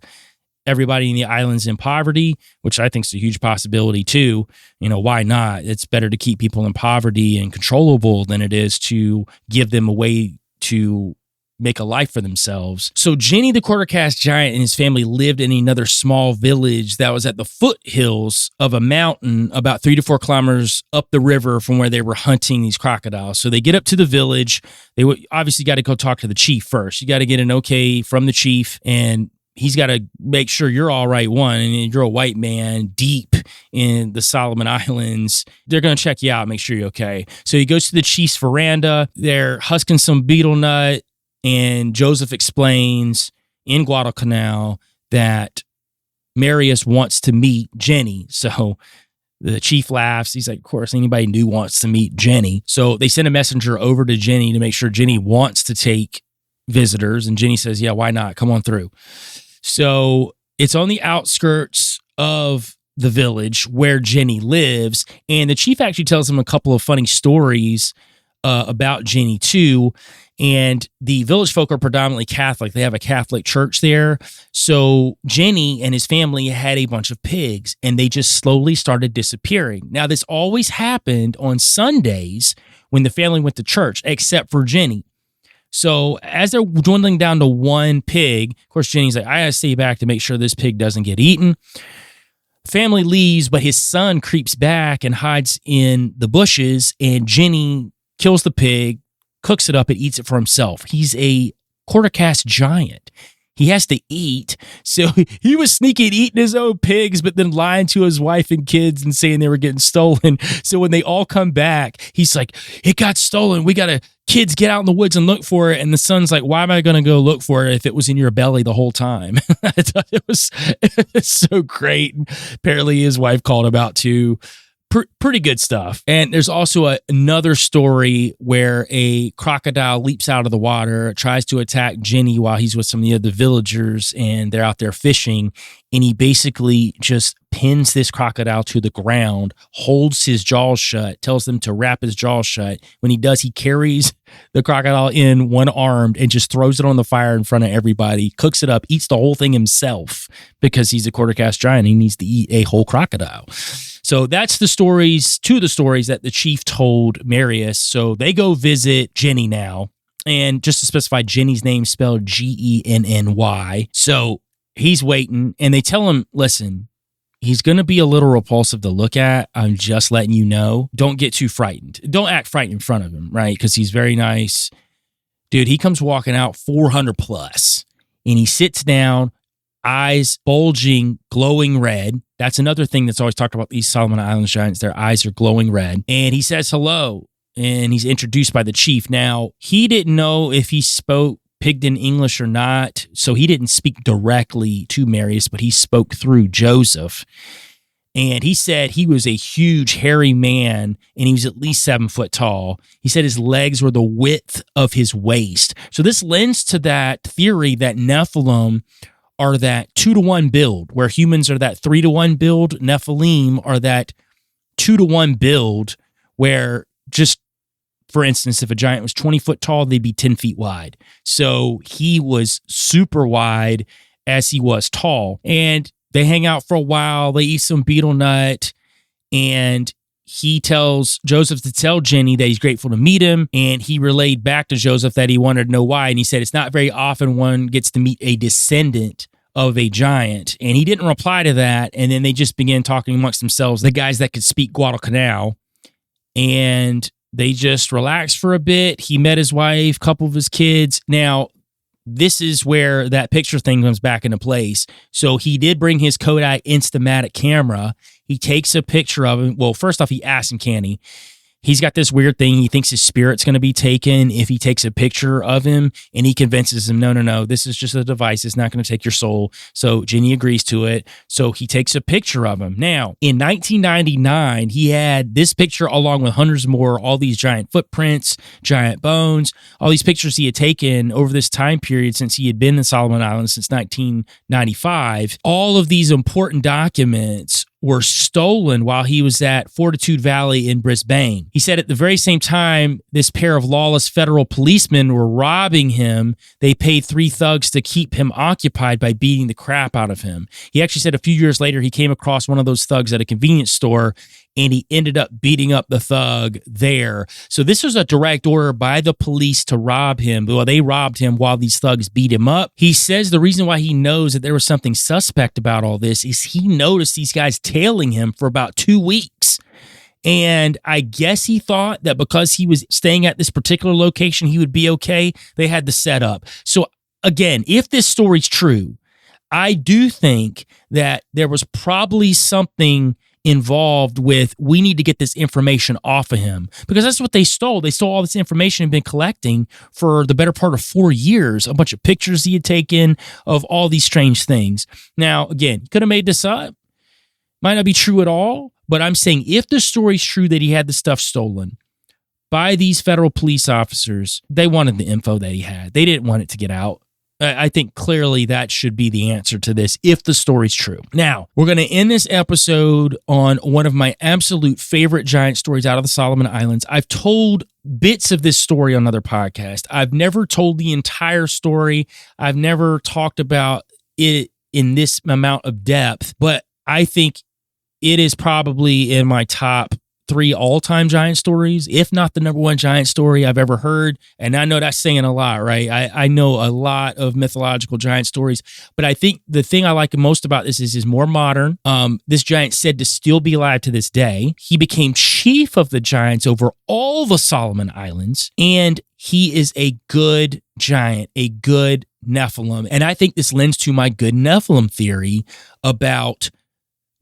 S3: everybody in the islands in poverty, which I think is a huge possibility too. Why not? It's better to keep people in poverty and controllable than it is to give them a way to make a life for themselves. So Jenny the quarter cast giant and his family lived in another small village that was at the foothills of a mountain about 3 to 4 kilometers up the river from where they were hunting these crocodiles. So they get up to the village. They obviously got to go talk to the chief first. You got to get an okay from the chief, and he's got to make sure you're all right, one, and you're a white man deep in the Solomon Islands. They're going to check you out, make sure you're okay. So he goes to the chief's veranda. They're husking some betel nut, and Joseph explains in Guadalcanal that Marius wants to meet Jenny. So the chief laughs. He's like, of course, anybody new wants to meet Jenny. So they send a messenger over to Jenny to make sure Jenny wants to take visitors. And Jenny says, yeah, why not? Come on through. So it's on the outskirts of the village where Jenny lives. And the chief actually tells him a couple of funny stories about Jenny too. And the village folk are predominantly Catholic. They have a Catholic church there. So Jenny and his family had a bunch of pigs, and they just slowly started disappearing. Now, this always happened on Sundays when the family went to church, except for Jenny. So as they're dwindling down to one pig, of course, Jenny's like, I got to stay back to make sure this pig doesn't get eaten. Family leaves, but his son creeps back and hides in the bushes, and Jenny kills the pig, cooks it up, and eats it for himself. He's a quarter cast giant. He has to eat. So he was sneaking eating his own pigs, but then lying to his wife and kids and saying they were getting stolen. So when they all come back, he's like, it got stolen. We got to, kids, get out in the woods and look for it. And the son's like, why am I going to go look for it if it was in your belly the whole time? I thought it was so great. Apparently his wife called him out too. Pretty good stuff. And there's also another story where a crocodile leaps out of the water, tries to attack Jenny while he's with some of the other villagers, and they're out there fishing. And he basically just pins this crocodile to the ground, holds his jaws shut, tells them to wrap his jaws shut. When he does, he carries the crocodile in one-armed and just throws it on the fire in front of everybody, cooks it up, eats the whole thing himself because he's a quarter cast giant. He needs to eat a whole crocodile. So that's two of the stories that the chief told Marius. So they go visit Jenny now. And just to specify, Jenny's name spelled Genny. So he's waiting, and they tell him, listen, he's going to be a little repulsive to look at. I'm just letting you know. Don't get too frightened. Don't act frightened in front of him, right? Because he's very nice. Dude, he comes walking out 400 plus, and he sits down, eyes bulging, glowing red. That's another thing that's always talked about these Solomon Islands giants. Their eyes are glowing red. And he says hello, and he's introduced by the chief. Now, he didn't know if he spoke Pigden English or not, so he didn't speak directly to Marius, but he spoke through Joseph. And he said he was a huge, hairy man, and he was at least 7 foot tall. He said his legs were the width of his waist. So this lends to that theory that Nephilim are that 2-to-1 build, where humans are that 3-to-1 build. Nephilim are that 2-to-1 build, where just, for instance, if a giant was 20 foot tall, they'd be 10 feet wide. So he was super wide as he was tall. And they hang out for a while. They eat some betel nut. And he tells Joseph to tell Jenny that he's grateful to meet him. And he relayed back to Joseph that he wanted to know why. And he said, it's not very often one gets to meet a descendant of a giant. And he didn't reply to that. And then they just began talking amongst themselves, the guys that could speak Guadalcanal. And they just relaxed for a bit. He met his wife, a couple of his kids. Now, this is where that picture thing comes back into place. So he did bring his Kodak Instamatic camera. He takes a picture of him. Well, first off, he asks him, can he? He's got this weird thing. He thinks his spirit's going to be taken if he takes a picture of him, and he convinces him, no, this is just a device. It's not going to take your soul. So Jenny agrees to it. So he takes a picture of him. Now, in 1999, he had this picture along with hundreds more, all these giant footprints, giant bones, all these pictures he had taken over this time period since he had been in Solomon Islands since 1995. All of these important documents were stolen while he was at Fortitude Valley in Brisbane. He said at the very same time this pair of lawless federal policemen were robbing him, they paid 3 thugs to keep him occupied by beating the crap out of him. He actually said a few years later he came across one of those thugs at a convenience store, and he ended up beating up the thug there. So this was a direct order by the police to rob him. Well, they robbed him while these thugs beat him up. He says the reason why he knows that there was something suspect about all this is he noticed these guys tailing him for about 2 weeks. And I guess he thought that because he was staying at this particular location, he would be okay. They had the setup. So again, if this story's true, I do think that there was probably something involved with, we need to get this information off of him, because that's what they stole. They stole all this information and been collecting for the better part of 4 years, a bunch of pictures he had taken of all these strange things. Now, again, he could have made this up. Might not be true at all, but I'm saying if the story's true that he had the stuff stolen by these federal police officers, they wanted the info that he had. They didn't want it to get out. I think clearly that should be the answer to this if the story's true. Now, we're going to end this episode on one of my absolute favorite giant stories out of the Solomon Islands. I've told bits of this story on other podcasts. I've never told the entire story. I've never talked about it in this amount of depth, but I think it is probably in my top 3 all-time giant stories, if not the number 1 giant story I've ever heard. And I know that's saying a lot, right? I know a lot of mythological giant stories, but I think the thing I like most about this is more modern. This giant said to still be alive to this day. He became chief of the giants over all the Solomon Islands, and he is a good giant, a good Nephilim. And I think this lends to my good Nephilim theory about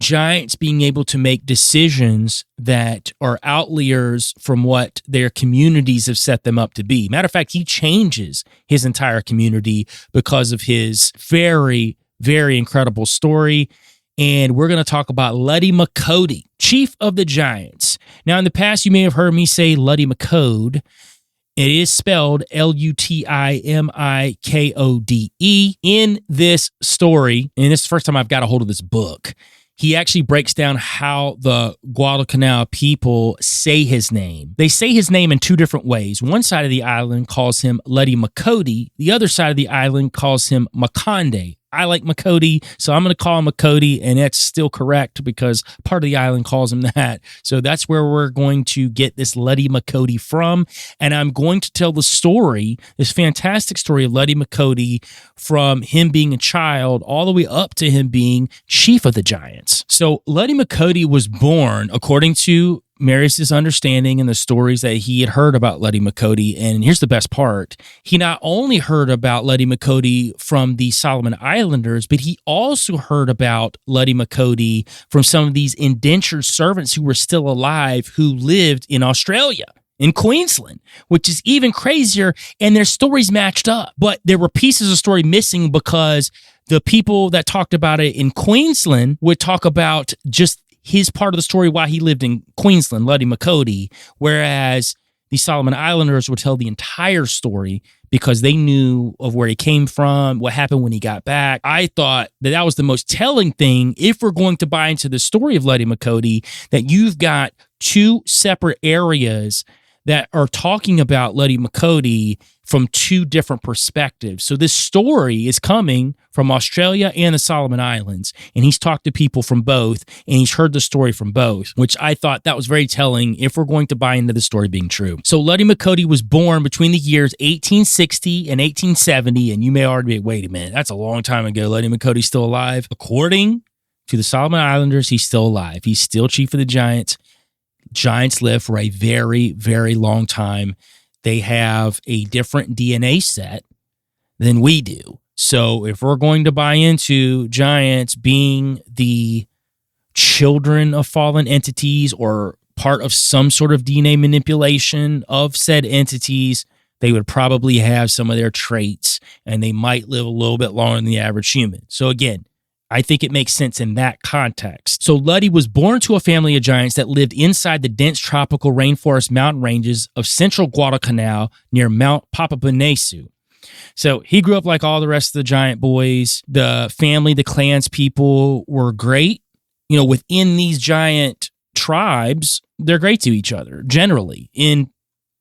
S3: giants being able to make decisions that are outliers from what their communities have set them up to be. Matter of fact, he changes his entire community because of his very, very incredible story. And we're going to talk about Luti Mikode, chief of the giants. Now, in the past, you may have heard me say Luti Mikode. It is spelled Lutimikode. In this story, and this is the first time I've got a hold of this book, he actually breaks down how the Guadalcanal people say his name. They say his name in 2 different ways. One side of the island calls him Luti Mikode. The other side of the island calls him Makande. I like Makode, so I'm going to call him Makode, and that's still correct because part of the island calls him that. So that's where we're going to get this Luti Mikode from, and I'm going to tell the story, this fantastic story of Luti Mikode from him being a child all the way up to him being chief of the giants. So Luti Mikode was born, according to Marius's understanding and the stories that he had heard about Luti Mikode. And here's the best part. He not only heard about Luti Mikode from the Solomon Islanders, but he also heard about Luti Mikode from some of these indentured servants who were still alive who lived in Australia, in Queensland, which is even crazier. And their stories matched up. But there were pieces of story missing because the people that talked about it in Queensland would talk about just his part of the story while he lived in Queensland, Luti Mikode, whereas the Solomon Islanders would tell the entire story because they knew of where he came from, what happened when he got back. I thought that that was the most telling thing if we're going to buy into the story of Luti Mikode, that you've got 2 separate areas that are talking about Luti Mikode from two different perspectives. So this story is coming from Australia and the Solomon Islands, and he's talked to people from both, and he's heard the story from both, which I thought that was very telling if we're going to buy into the story being true. So Luti Mikode was born between the years 1860 and 1870, and you may already be, wait a minute, that's a long time ago. Luti Mikode's still alive? According to the Solomon Islanders, he's still alive. He's still chief of the giants. Giants live for a very, very long time. They have a different DNA set than we do. So if we're going to buy into giants being the children of fallen entities or part of some sort of DNA manipulation of said entities, they would probably have some of their traits, and they might live a little bit longer than the average human. So again, I think it makes sense in that context. So Lety was born to a family of giants that lived inside the dense tropical rainforest mountain ranges of central Guadalcanal near Mount Papapenesu. So he grew up like all the rest of the giant boys. The family, the clans people were great. You know, within these giant tribes, they're great to each other, generally. In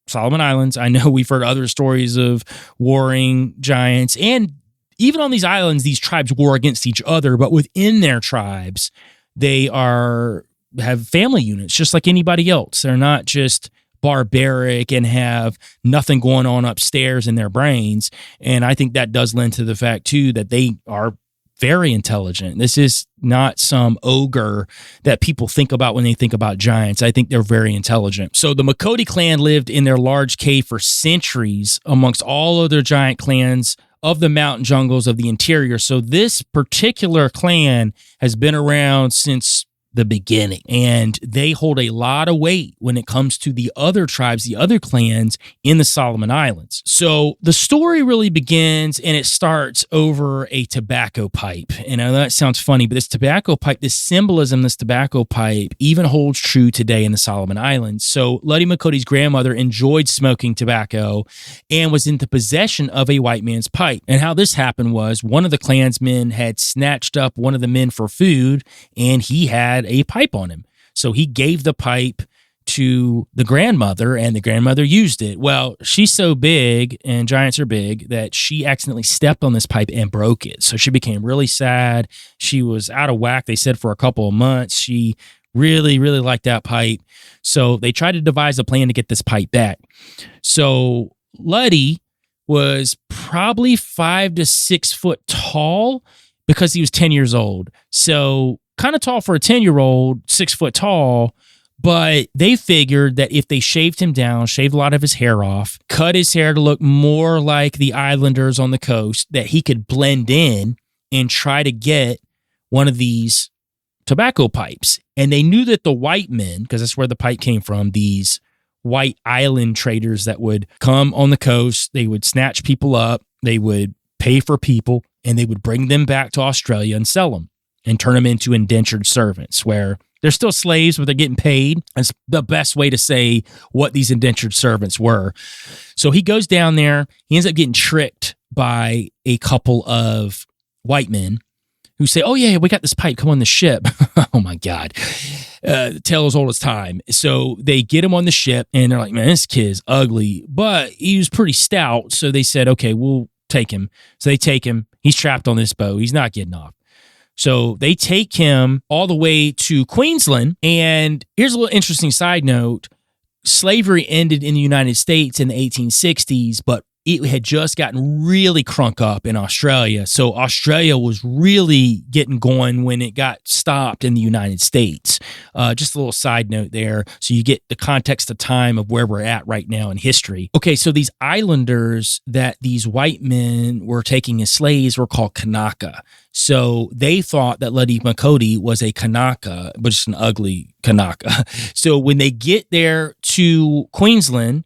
S3: Solomon Islands, I know we've heard other stories of warring giants, and even on these islands, these tribes war against each other, but within their tribes, they have family units just like anybody else. They're not just barbaric and have nothing going on upstairs in their brains. And I think that does lend to the fact, too, that they are very intelligent. This is not some ogre that people think about when they think about giants. I think they're very intelligent. So the Makode clan lived in their large cave for centuries amongst all other giant clans of the mountain jungles of the interior. So this particular clan has been around since the beginning, and they hold a lot of weight when it comes to the other tribes, the other clans in the Solomon Islands. So the story really begins, and it starts over a tobacco pipe. And I know that sounds funny, but this tobacco pipe, this symbolism, this tobacco pipe even holds true today in the Solomon Islands. So Luti Mikode's grandmother enjoyed smoking tobacco and was in the possession of a white man's pipe. And how this happened was one of the clansmen had snatched up one of the men for food, and he had a pipe on him. So he gave the pipe to the grandmother, and the grandmother used it. Well, she's so big, and giants are big, that she accidentally stepped on this pipe and broke it. So she became really sad. She was out of whack, they said, for a couple of months. She really, really liked that pipe. So they tried to devise a plan to get this pipe back. So Lety was probably 5 to 6 foot tall because he was 10 years old. So kind of tall for a 10-year-old, 6 foot tall, but they figured that if they shaved him down, shaved a lot of his hair off, cut his hair to look more like the islanders on the coast, that he could blend in and try to get one of these tobacco pipes. And they knew that the white men, because that's where the pipe came from, these white island traders that would come on the coast, they would snatch people up, they would pay for people, and they would bring them back to Australia and sell them and turn them into indentured servants, where they're still slaves, but they're getting paid. That's the best way to say what these indentured servants were. So he goes down there. He ends up getting tricked by a couple of white men who say, oh, yeah, we got this pipe. Come on the ship. Oh, my God. Tale as old as time. So they get him on the ship, and they're like, man, this kid is ugly, but he was pretty stout. So they said, okay, we'll take him. So they take him. He's trapped on this boat. He's not getting off. So they take him all the way to Queensland. And here's a little interesting side note. Slavery ended in the United States in the 1860s, but it had just gotten really crunk up in Australia. So Australia was really getting going when it got stopped in the United States. Just a little side note there, so you get the context of time of where we're at right now in history. Okay, so these islanders that these white men were taking as slaves were called Kanaka. So they thought that Luti Mikode was a Kanaka, but just an ugly Kanaka. So when they get there to Queensland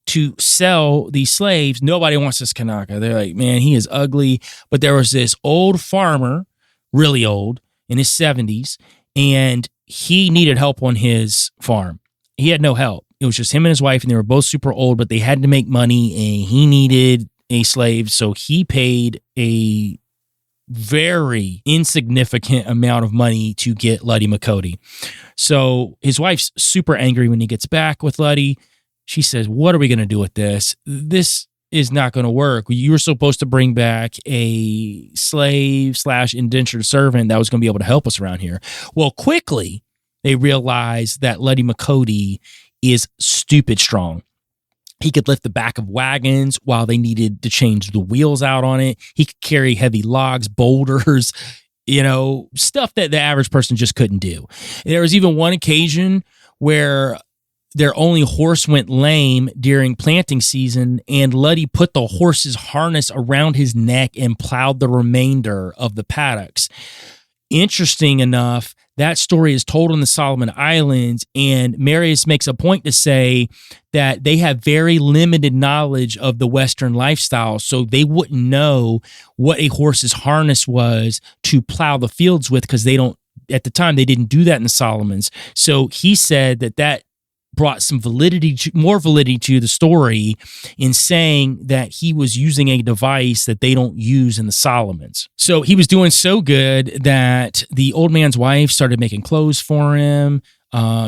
S3: to sell these slaves, nobody wants this Kanaka. They're like, man, he is ugly. But there was this old farmer, really old, in his 70s, and he needed help on his farm. He had no help. It was just him and his wife, and they were both super old, but they had to make money, and he needed a slave. So he paid a very insignificant amount of money to get Luti Mikode. So his wife's super angry when he gets back with Lety. She says, what are we going to do with this? This is not going to work. You were supposed to bring back a slave / indentured servant that was going to be able to help us around here. Well, quickly, they realized that Luti Mikode is stupid strong. He could lift the back of wagons while they needed to change the wheels out on it. He could carry heavy logs, boulders, stuff that the average person just couldn't do. There was even one occasion where their only horse went lame during planting season, and Lety put the horse's harness around his neck and plowed the remainder of the paddocks. Interesting enough, that story is told on the Solomon Islands, and Marius makes a point to say that they have very limited knowledge of the Western lifestyle, so they wouldn't know what a horse's harness was to plow the fields with, because at the time, they didn't do that in the Solomons. So he said that brought some more validity to the story in saying that he was using a device that they don't use in the Solomons. So he was doing so good that the old man's wife started making clothes for him,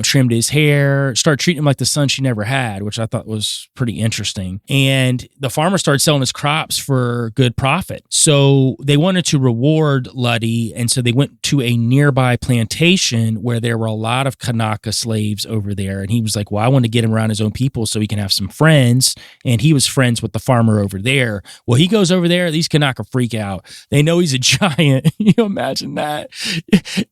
S3: trimmed his hair, started treating him like the son she never had, which I thought was pretty interesting. And the farmer started selling his crops for good profit. So they wanted to reward Lety, and so they went to a nearby plantation where there were a lot of Kanaka slaves over there. And he was like, well, I want to get him around his own people so he can have some friends. And he was friends with the farmer over there. Well, he goes over there, these Kanaka freak out. They know he's a giant. Imagine that.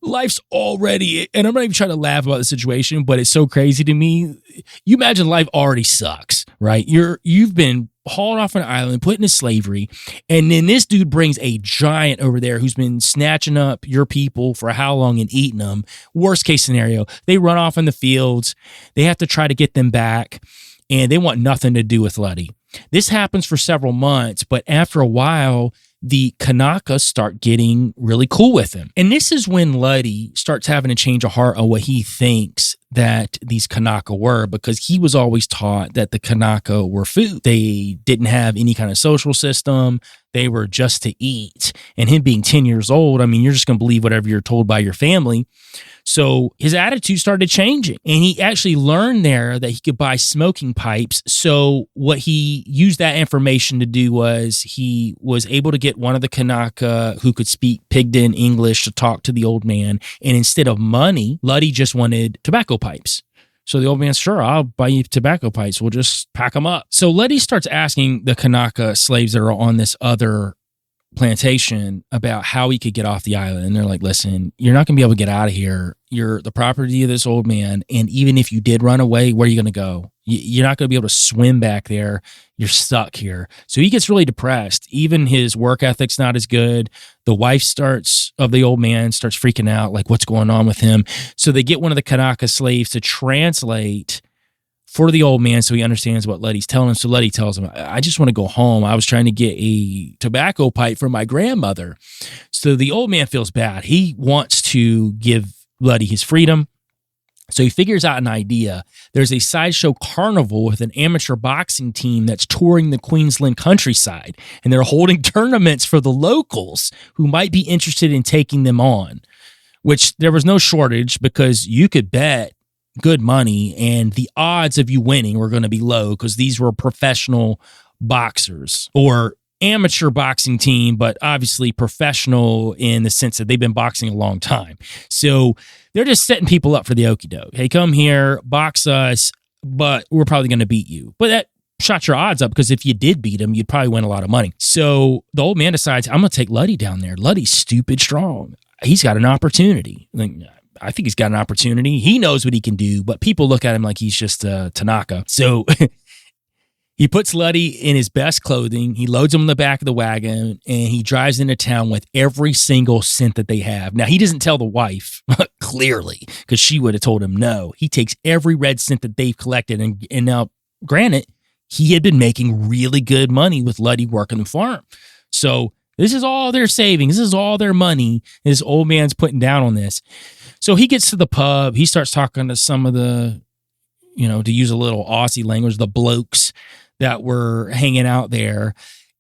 S3: Life's already, and I'm not even trying to laugh about the situation, but it's so crazy to me. You imagine life already sucks, right? You've been hauled off an island, put into slavery, and then this dude brings a giant over there who's been snatching up your people for how long and eating them. Worst case scenario, they run off in the fields. They have to try to get them back, and they want nothing to do with Lety. This happens for several months, but after a while, the Kanaka start getting really cool with him. And this is when Lety starts having a change of heart on what he thinks that these Kanaka were, because he was always taught that the Kanaka were food. They didn't have any kind of social system. They were just to eat. And him being 10 years old, I mean, you're just going to believe whatever you're told by your family. So his attitude started changing, and he actually learned there that he could buy smoking pipes. So what he used that information to do was he was able to get one of the Kanaka who could speak Pigden English to talk to the old man. And instead of money, Lety just wanted tobacco pipes. So the old man's, sure, I'll buy you tobacco pipes. We'll just pack them up. So Lety starts asking the Kanaka slaves that are on this other plantation about how he could get off the island. And they're like, listen, you're not going to be able to get out of here. You're the property of this old man. And even if you did run away, where are you going to go? You're not going to be able to swim back there. You're stuck here. So he gets really depressed. Even his work ethic's not as good. The wife of the old man starts freaking out, like, what's going on with him? So they get one of the Kanaka slaves to translate for the old man so he understands what Lety's telling him. So Lety tells him, I just want to go home. I was trying to get a tobacco pipe from my grandmother. So the old man feels bad. He wants to give Lety his freedom. So he figures out an idea. There's a sideshow carnival with an amateur boxing team that's touring the Queensland countryside, and they're holding tournaments for the locals who might be interested in taking them on, which there was no shortage because you could bet good money and the odds of you winning were going to be low because these were professional boxers or amateur boxing team, but obviously professional in the sense that they've been boxing a long time. So they're just setting people up for the okie doke. Hey, come here, box us, but we're probably going to beat you. But that shot your odds up because if you did beat him, you'd probably win a lot of money. So the old man decides, I'm going to take Lety down there. Lety's stupid strong. He's got an opportunity. I think he's got an opportunity. He knows what he can do, but people look at him like he's just Tanaka. So he puts Lety in his best clothing. He loads him in the back of the wagon, and he drives into town with every single cent that they have. Now, he doesn't tell the wife, clearly, because she would have told him no. He takes every red cent that they've collected, and now, granted, he had been making really good money with Lety working the farm. So this is all their savings. This is all their money this old man's putting down on this. So he gets to the pub. He starts talking to some of the, to use a little Aussie language, the blokes that were hanging out there.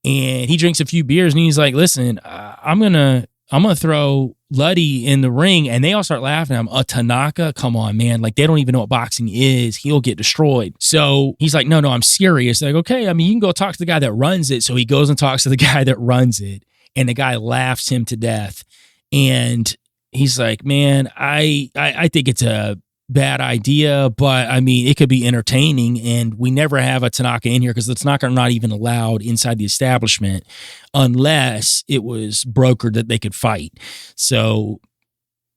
S3: And he drinks a few beers and he's like, listen, I'm going to throw Lety in the ring, and they all start laughing at him. A Tanaka? Come on, man. Like, they don't even know what boxing is. He'll get destroyed. So he's like, no, I'm serious. They're like, okay, I mean, you can go talk to the guy that runs it. So he goes and talks to the guy that runs it, and the guy laughs him to death. And he's like, man, I think it's a bad idea, but I mean, it could be entertaining, and we never have a Tanaka in here because the Tanaka are not even allowed inside the establishment unless it was brokered that they could fight. So,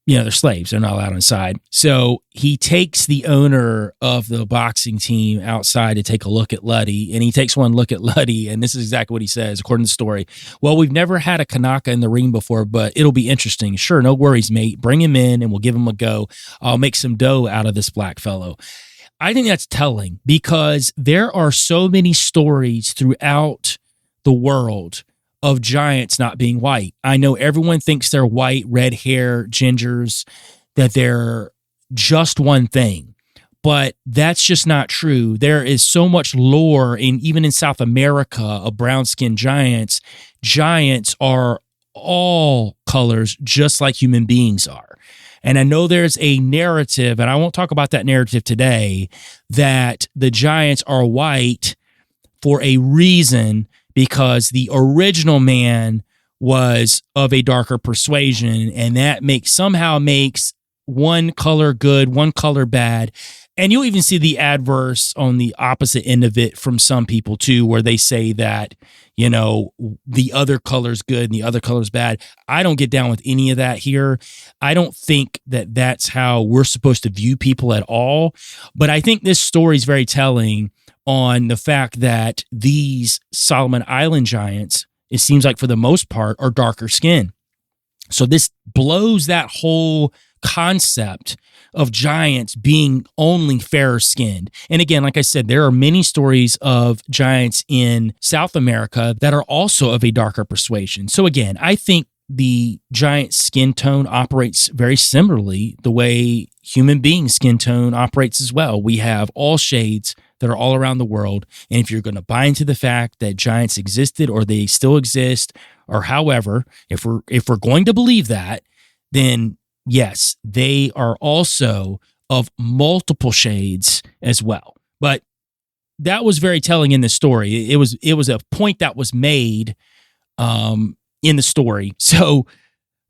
S3: they're slaves. They're not allowed inside. So he takes the owner of the boxing team outside to take a look at Lety, and he takes one look at Lety, and this is exactly what he says, according to the story. Well, we've never had a Kanaka in the ring before, but it'll be interesting. Sure, no worries, mate. Bring him in, and we'll give him a go. I'll make some dough out of this black fellow. I think that's telling because there are so many stories throughout the world of giants not being white. I know everyone thinks they're white, red hair, gingers, that they're just one thing, but that's just not true. There is so much lore, even in South America, of brown-skinned giants. Giants are all colors, just like human beings are. And I know there's a narrative, and I won't talk about that narrative today, that the giants are white for a reason, because the original man was of a darker persuasion, and that somehow makes one color good, one color bad. And you'll even see the adverse on the opposite end of it from some people too, where they say that, the other color's good and the other color's bad. I don't get down with any of that here. I don't think that that's how we're supposed to view people at all. But I think this story is very telling on the fact that these Solomon Island giants, it seems like for the most part, are darker skinned. So this blows that whole concept of giants being only fairer skinned. And again, like I said, there are many stories of giants in South America that are also of a darker persuasion. So again, I think the giant skin tone operates very similarly the way human being skin tone operates as well. We have all shades that are all around the world. And if you're going to buy into the fact that giants existed or they still exist, or however, if we're going to believe that, then yes, they are also of multiple shades as well. But that was very telling in the story. It was a point that was made in the story. So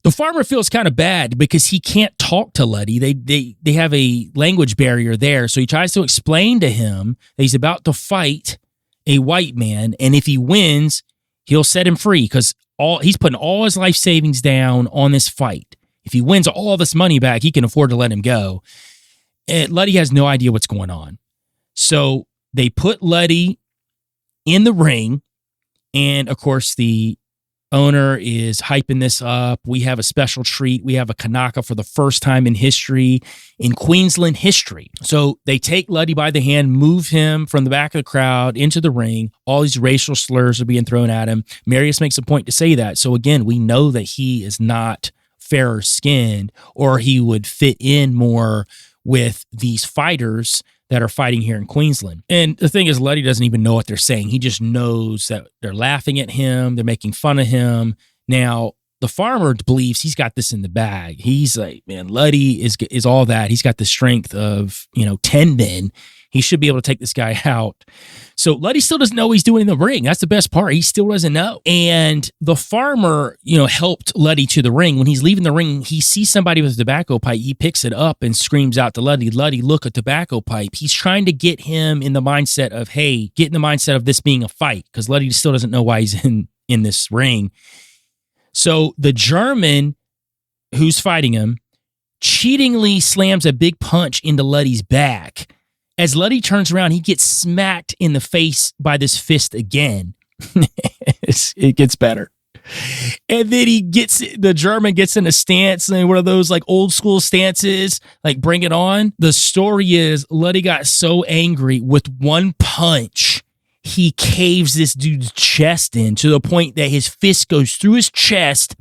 S3: the farmer feels kind of bad because he can't talk to Lety. They have a language barrier there. So he tries to explain to him that he's about to fight a white man, and if he wins, he'll set him free because he's putting all his life savings down on this fight. If he wins all this money back, he can afford to let him go. And Lety has no idea what's going on. So they put Lety in the ring, and of course the owner is hyping this up. We have a special treat. We have a Kanaka for the first time in history, in Queensland history. So they take Lety by the hand, move him from the back of the crowd into the ring. All these racial slurs are being thrown at him. Marius makes a point to say that. So again, we know that he is not fairer skinned, or he would fit in more with these fighters that are fighting here in Queensland. And the thing is, Lety doesn't even know what they're saying. He just knows that they're laughing at him. They're making fun of him. Now, the farmer believes he's got this in the bag. He's like, man, Lety is all that. He's got the strength of, 10 men. He should be able to take this guy out. So Lety still doesn't know what he's doing in the ring. That's the best part. He still doesn't know. And the farmer, helped Lety to the ring. When he's leaving the ring, he sees somebody with a tobacco pipe. He picks it up and screams out to Lety, Lety, look, a tobacco pipe. He's trying to get him in the mindset of, hey, get in the mindset of this being a fight, because Lety still doesn't know why he's in this ring. So the German who's fighting him cheatingly slams a big punch into Lety's back. As Lety turns around, he gets smacked in the face by this fist again. It gets better. And then the German gets in a stance, and one of those like old school stances, like bring it on. The story is Lety got so angry with one punch, he caves this dude's chest in to the point that his fist goes through his chest,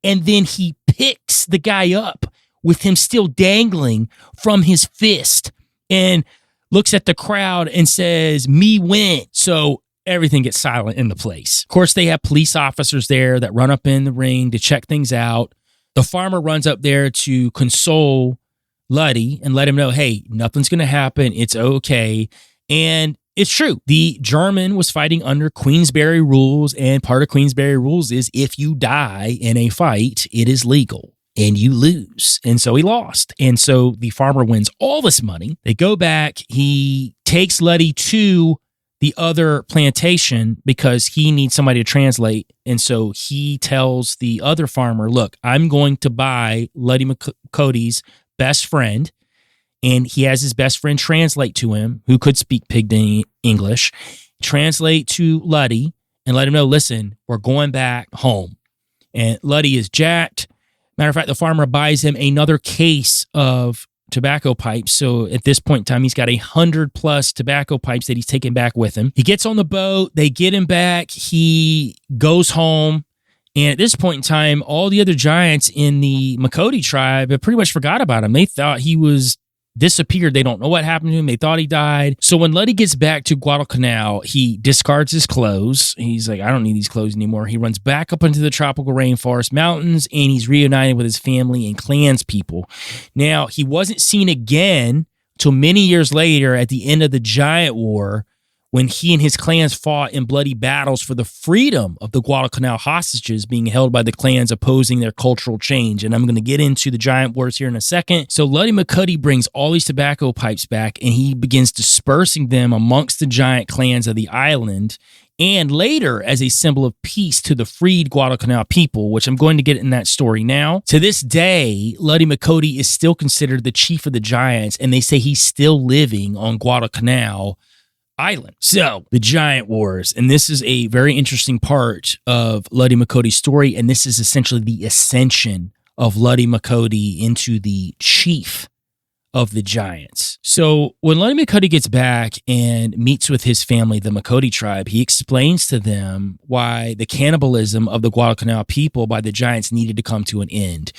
S3: and then he picks the guy up with him still dangling from his fist and looks at the crowd and says, me win. So everything gets silent in the place. Of course, they have police officers there that run up in the ring to check things out. The farmer runs up there to console Lety and let him know, hey, nothing's going to happen. It's okay. And it's true. The German was fighting under Queensberry rules, and part of Queensberry rules is if you die in a fight, it is legal and you lose. And so he lost. And so the farmer wins all this money. They go back. He takes Lety to the other plantation because he needs somebody to translate. And so he tells the other farmer, look, I'm going to buy Luti Mikode's best friend. And he has his best friend translate to him, who could speak pidgin English, translate to Lety and let him know, listen, we're going back home. And Lety is jacked. Matter of fact, the farmer buys him another case of tobacco pipes. So at this point in time, he's got 100+ tobacco pipes that he's taking back with him. He gets on the boat. They get him back. He goes home. And at this point in time, all the other giants in the Mikode tribe have pretty much forgot about him. They thought he was disappeared. They don't know what happened to him. They thought he died. So when Lety gets back to Guadalcanal, he discards his clothes. He's like, I don't need these clothes anymore. He runs back up into the tropical rainforest mountains, and he's reunited with his family and clans people. Now, he wasn't seen again till many years later at the end of the Giant War, when he and his clans fought in bloody battles for the freedom of the Guadalcanal hostages being held by the clans opposing their cultural change. And I'm going to get into the Giant Wars here in a second. So Luti Mikode brings all these tobacco pipes back, and he begins dispersing them amongst the giant clans of the island, and later as a symbol of peace to the freed Guadalcanal people, which I'm going to get in that story now. To this day, Luti Mikode is still considered the chief of the giants, and they say he's still living on Guadalcanal Island. So, the Giant Wars, and this is a very interesting part of Luti Mikode's story, and this is essentially the ascension of Luti Mikode into the chief of the giants. So, when Luti Mikode gets back and meets with his family, the Mikode tribe, he explains to them why the cannibalism of the Guadalcanal people by the giants needed to come to an end.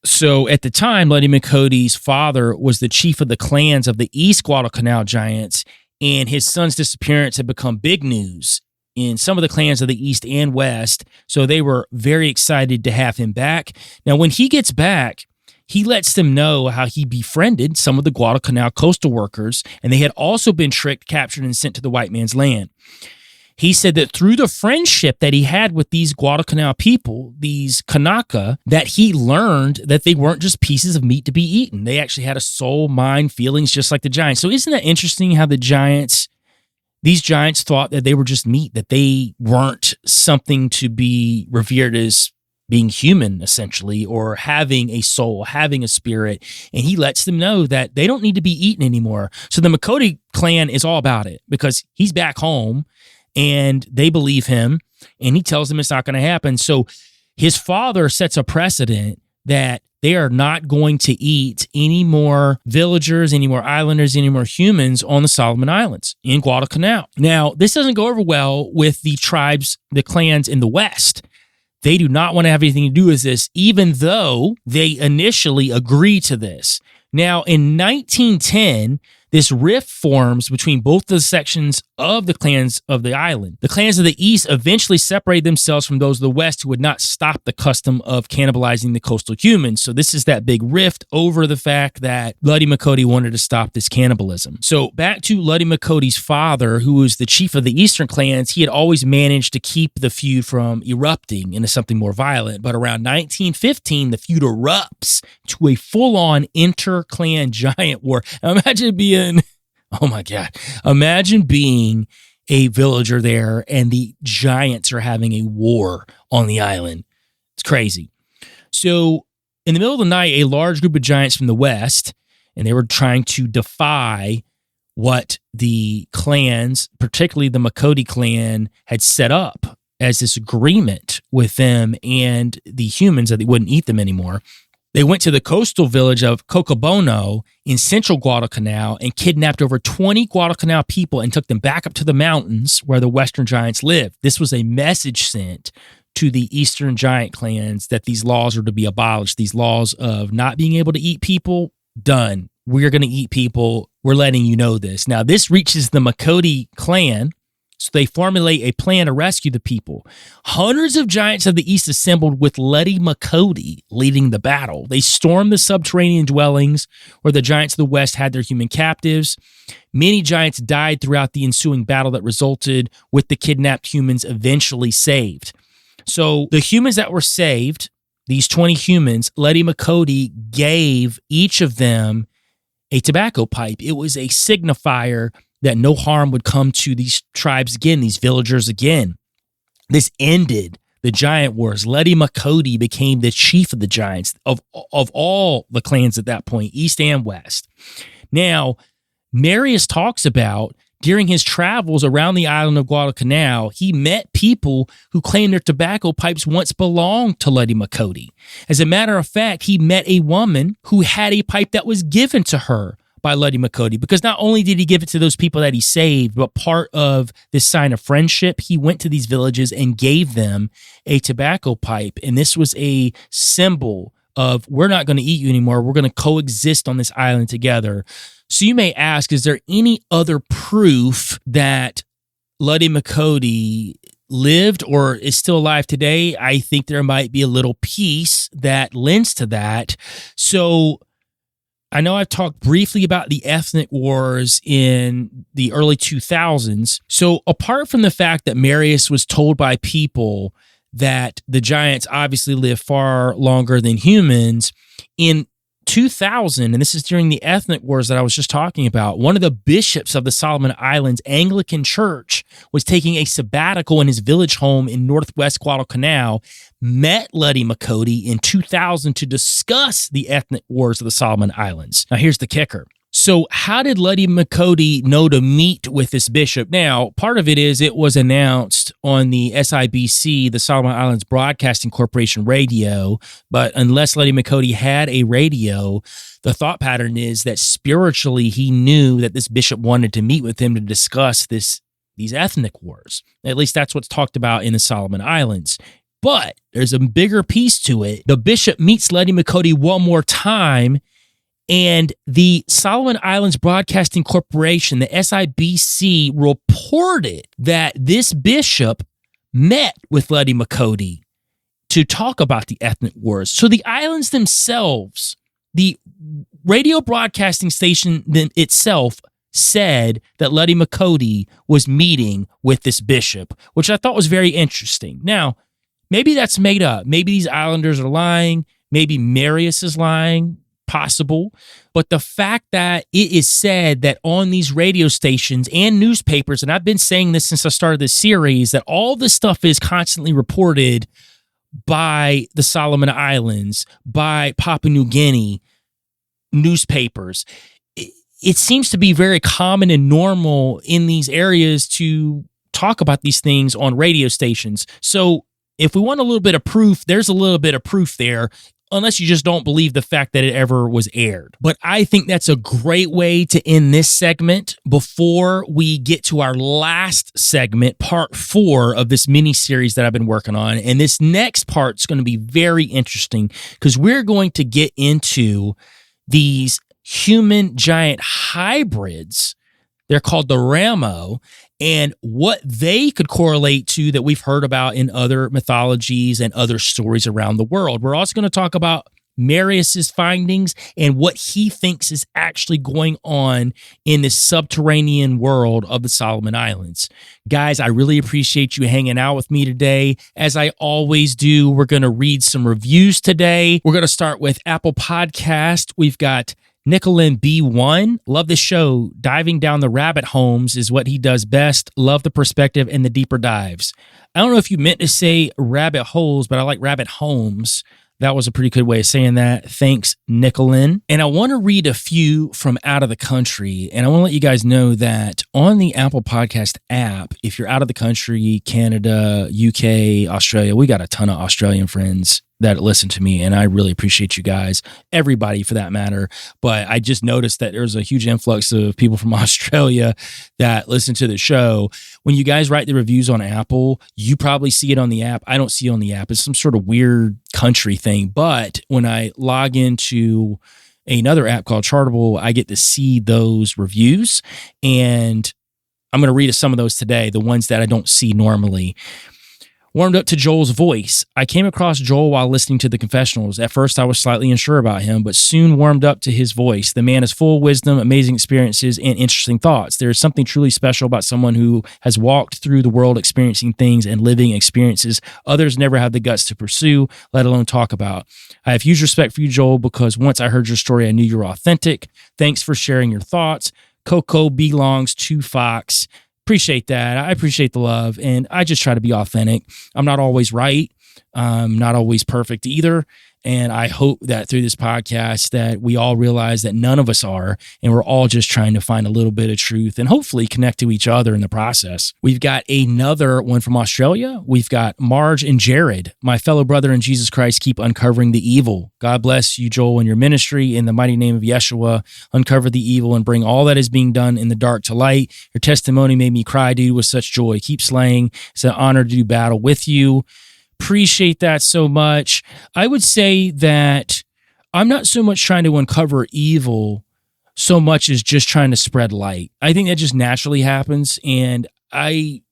S3: So at the time, Luti Mikode's father was the chief of the clans of the East Guadalcanal giants, and his son's disappearance had become big news in some of the clans of the East and West, so they were very excited to have him back. Now, when he gets back, he lets them know how he befriended some of the Guadalcanal coastal workers, and they had also been tricked, captured, and sent to the white man's land. He said that through the friendship that he had with these Guadalcanal people, these Kanaka, that he learned that they weren't just pieces of meat to be eaten. They actually had a soul, mind, feelings, just like the giants. So isn't that interesting how these giants thought that they were just meat, that they weren't something to be revered as being human, essentially, or having a soul, having a spirit. And he lets them know that they don't need to be eaten anymore. So the Mikode clan is all about it because he's back home, and they believe him, and he tells them it's not going to happen. So his father sets a precedent that they are not going to eat any more villagers, any more islanders, any more humans on the Solomon Islands in Guadalcanal. Now, this doesn't go over well with the tribes, the clans in the West. They do not want to have anything to do with this, even though they initially agree to this. Now, in 1910, this rift forms between both the sections of the clans of the island. The clans of the East eventually separated themselves from those of the West who would not stop the custom of cannibalizing the coastal humans. So this is that big rift over the fact that Luti Mikode wanted to stop this cannibalism. So back to Luti Mikode's father, who was the chief of the Eastern clans, he had always managed to keep the feud from erupting into something more violent. But around 1915, the feud erupts to a full-on inter-clan giant war. Now imagine imagine being a villager there and the giants are having a war on the island. It's crazy. So in the middle of the night, a large group of giants from the West, and they were trying to defy what the clans, particularly the Mikode clan, had set up as this agreement with them and the humans that they wouldn't eat them anymore. They went to the coastal village of Cocobono in central Guadalcanal and kidnapped over 20 Guadalcanal people and took them back up to the mountains where the Western giants lived. This was a message sent to the Eastern giant clans that these laws are to be abolished. These laws of not being able to eat people, done. We're going to eat people. We're letting you know this. Now, this reaches the Mikode clan, So they formulate a plan to rescue the people. Hundreds of giants of the east assembled with Luti Mikode leading the battle. They stormed the subterranean dwellings where the giants of the west had their human captives. Many giants died throughout the ensuing battle that resulted, with the kidnapped humans eventually saved. So the humans that were saved, these 20 humans, Luti Mikode gave each of them a tobacco pipe. It was a signifier that no harm would come to these tribes again, these villagers again. This ended the giant wars. Luti Mikode became the chief of the giants of all the clans at that point, east and west. Now, Marius talks about during his travels around the island of Guadalcanal, he met people who claimed their tobacco pipes once belonged to Luti Mikode. As a matter of fact, he met a woman who had a pipe that was given to her by Luti Mikode, because not only did he give it to those people that he saved, but part of this sign of friendship, he went to these villages and gave them a tobacco pipe. And this was a symbol of, we're not going to eat you anymore. We're going to coexist on this island together. So you may ask, is there any other proof that Luti Mikode lived or is still alive today? I think there might be a little piece that lends to that. So I know I've talked briefly about the ethnic wars in the early 2000s. So apart from the fact that Marius was told by people that the giants obviously live far longer than humans, in 2000, and this is during the ethnic wars that I was just talking about, one of the bishops of the Solomon Islands Anglican Church was taking a sabbatical in his village home in northwest Guadalcanal, met Luti Mikode in 2000 to discuss the ethnic wars of the Solomon Islands. Now, here's the kicker. So how did Luti Mikode know to meet with this bishop? Now, part of it is it was announced on the SIBC, the Solomon Islands Broadcasting Corporation radio, but unless Luti Mikode had a radio, the thought pattern is that spiritually he knew that this bishop wanted to meet with him to discuss these ethnic wars. At least that's what's talked about in the Solomon Islands. But there's a bigger piece to it. The bishop meets Luti Mikode one more time, and the Solomon Islands Broadcasting Corporation, the SIBC, reported that this bishop met with Luti Mikode to talk about the ethnic wars. So the islands themselves, the radio broadcasting station itself, said that Luti Mikode was meeting with this bishop, which I thought was very interesting. Now, maybe that's made up. Maybe these islanders are lying. Maybe Marius is lying. Possible. But the fact that it is said that on these radio stations and newspapers, and I've been saying this since I started this series, that all this stuff is constantly reported by the Solomon Islands, by Papua New Guinea newspapers. It seems to be very common and normal in these areas to talk about these things on radio stations. So if we want a little bit of proof, there's a little bit of proof there, unless you just don't believe the fact that it ever was aired. But I think that's a great way to end this segment before we get to our last segment, part 4 of this mini series that I've been working on. And this next part's going to be very interesting because we're going to get into these human giant hybrids. They're called the Ramo, and what they could correlate to that we've heard about in other mythologies and other stories around the world. We're also going to talk about Marius's findings and what he thinks is actually going on in this subterranean world of the Solomon Islands. Guys, I really appreciate you hanging out with me today. As I always do, we're going to read some reviews today. We're going to start with Apple Podcast. We've got Nicolin B1, love the show. Diving down the rabbit holes is what he does best. Love the perspective and the deeper dives. I don't know if you meant to say rabbit holes, but I like rabbit homes. That was a pretty good way of saying that. Thanks, Nicolin. And I want to read a few from out of the country. And I want to let you guys know that on the Apple Podcast app, if you're out of the country, Canada, UK, Australia, we got a ton of Australian friends that listen to me, and I really appreciate you guys, everybody for that matter. But I just noticed that there's a huge influx of people from Australia that listen to the show. When you guys write the reviews on Apple, you probably see it on the app. I don't see it on the app. It's some sort of weird country thing. But when I log into another app called Chartable, I get to see those reviews. And I'm going to read some of those today, the ones that I don't see normally. Warmed up to Joel's voice. I came across Joel while listening to the confessionals. At first, I was slightly unsure about him, but soon warmed up to his voice. The man is full of wisdom, amazing experiences, and interesting thoughts. There is something truly special about someone who has walked through the world experiencing things and living experiences others never have the guts to pursue, let alone talk about. I have huge respect for you, Joel, because once I heard your story, I knew you were authentic. Thanks for sharing your thoughts. Coco belongs to Fox. Appreciate that. I appreciate the love, and I just try to be authentic. I'm not always right. I'm not always perfect either. And I hope that through this podcast that we all realize that none of us are, and we're all just trying to find a little bit of truth and hopefully connect to each other in the process. We've got another one from Australia. We've got Marge and Jared. My fellow brother in Jesus Christ, keep uncovering the evil. God bless you, Joel, and your ministry. In the mighty name of Yeshua, uncover the evil and bring all that is being done in the dark to light. Your testimony made me cry, dude, with such joy. Keep slaying. It's an honor to do battle with you. Appreciate that so much. I would say that I'm not so much trying to uncover evil so much as just trying to spread light. I think that just naturally happens. And I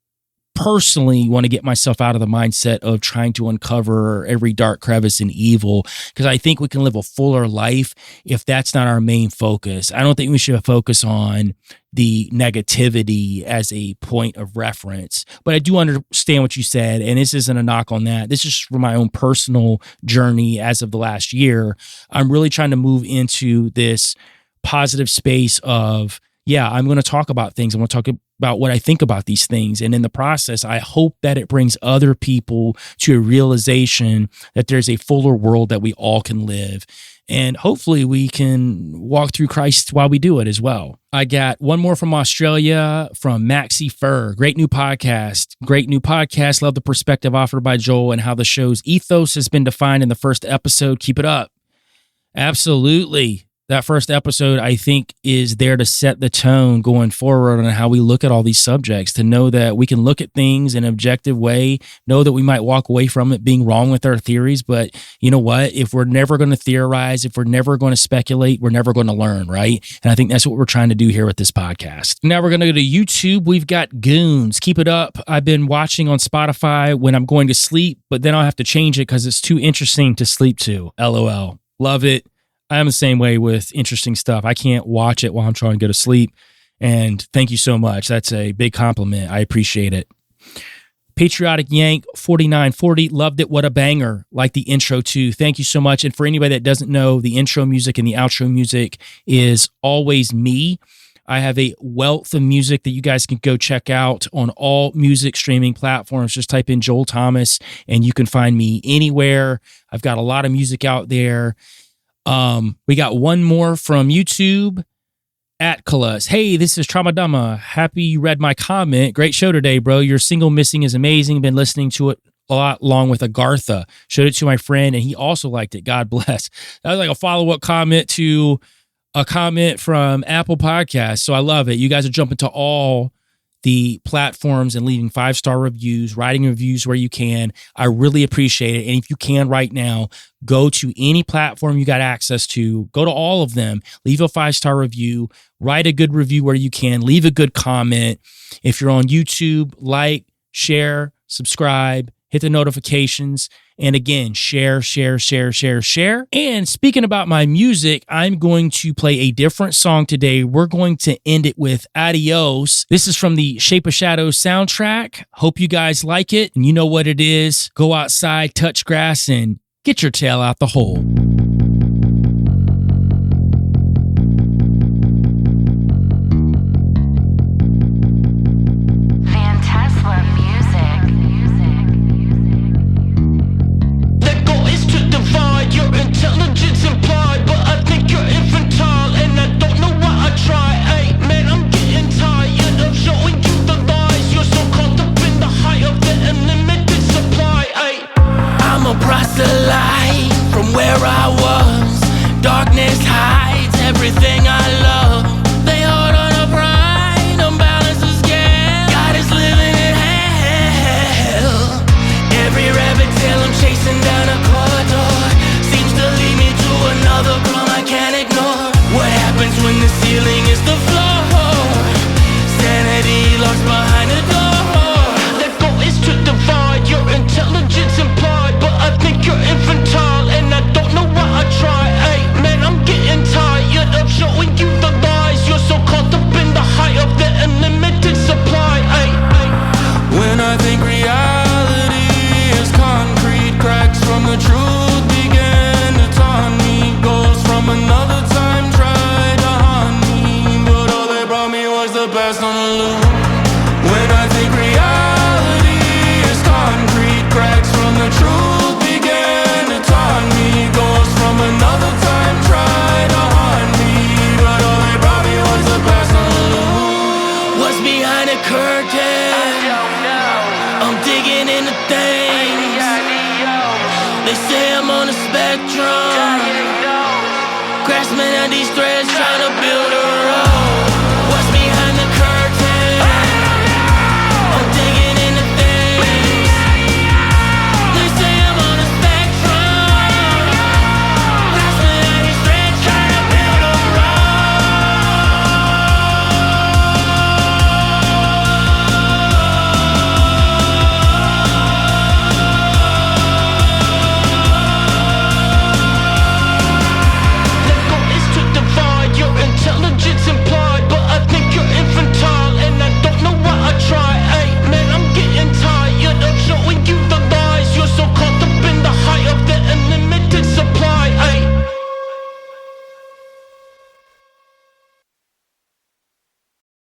S3: personally want to get myself out of the mindset of trying to uncover every dark crevice and evil, because I think we can live a fuller life if that's not our main focus. I don't think we should focus on the negativity as a point of reference, but I do understand what you said, and this isn't a knock on that. This is for my own personal journey as of the last year. I'm really trying to move into this positive space of, yeah, I'm going to talk about things. I'm going to talk about what I think about these things. And in the process, I hope that it brings other people to a realization that there's a fuller world that we all can live. And hopefully we can walk through Christ while we do it as well. I got one more from Australia from Maxie Fur. Great new podcast. Love the perspective offered by Joel and how the show's ethos has been defined in the first episode. Keep it up. Absolutely. That first episode, I think, is there to set the tone going forward on how we look at all these subjects, to know that we can look at things in an objective way, know that we might walk away from it being wrong with our theories. But you know what? If we're never going to theorize, if we're never going to speculate, we're never going to learn, right? And I think that's what we're trying to do here with this podcast. Now we're going to go to YouTube. We've got Goons. Keep it up. I've been watching on Spotify when I'm going to sleep, but then I'll have to change it because it's too interesting to sleep to. LOL. Love it. I am the same way with interesting stuff. I can't watch it while I'm trying to go to sleep. And thank you so much. That's a big compliment. I appreciate it. Patriotic Yank 4940, loved it. What a banger. Like the intro too. Thank you so much. And for anybody that doesn't know, the intro music and the outro music is always me. I have a wealth of music that you guys can go check out on all music streaming platforms. Just type in Joel Thomas and you can find me anywhere. I've got a lot of music out there. We got one more from YouTube. Atkalas. Hey, this is Tramadama. Happy you read my comment. Great show today, bro. Your single Missing is amazing. Been listening to it a lot along with Agartha. Showed it to my friend and he also liked it. God bless. That was like a follow-up comment to a comment from Apple Podcasts. So I love it. You guys are jumping to all the platforms and leaving 5-star reviews, writing reviews where you can. I really appreciate it. And if you can right now, go to any platform you got access to, go to all of them, leave a 5-star review, write a good review where you can, leave a good comment. If you're on YouTube, like, share, subscribe, hit the notifications. And again, share. And speaking about my music, I'm going to play a different song today. We're going to end it with Adios. This is from the Shape of Shadows soundtrack. Hope you guys like it. And you know what it is. Go outside, touch grass, and get your tail out the hole.
S2: When the ceiling is the floor, sanity lost craftsman at these threads trying to build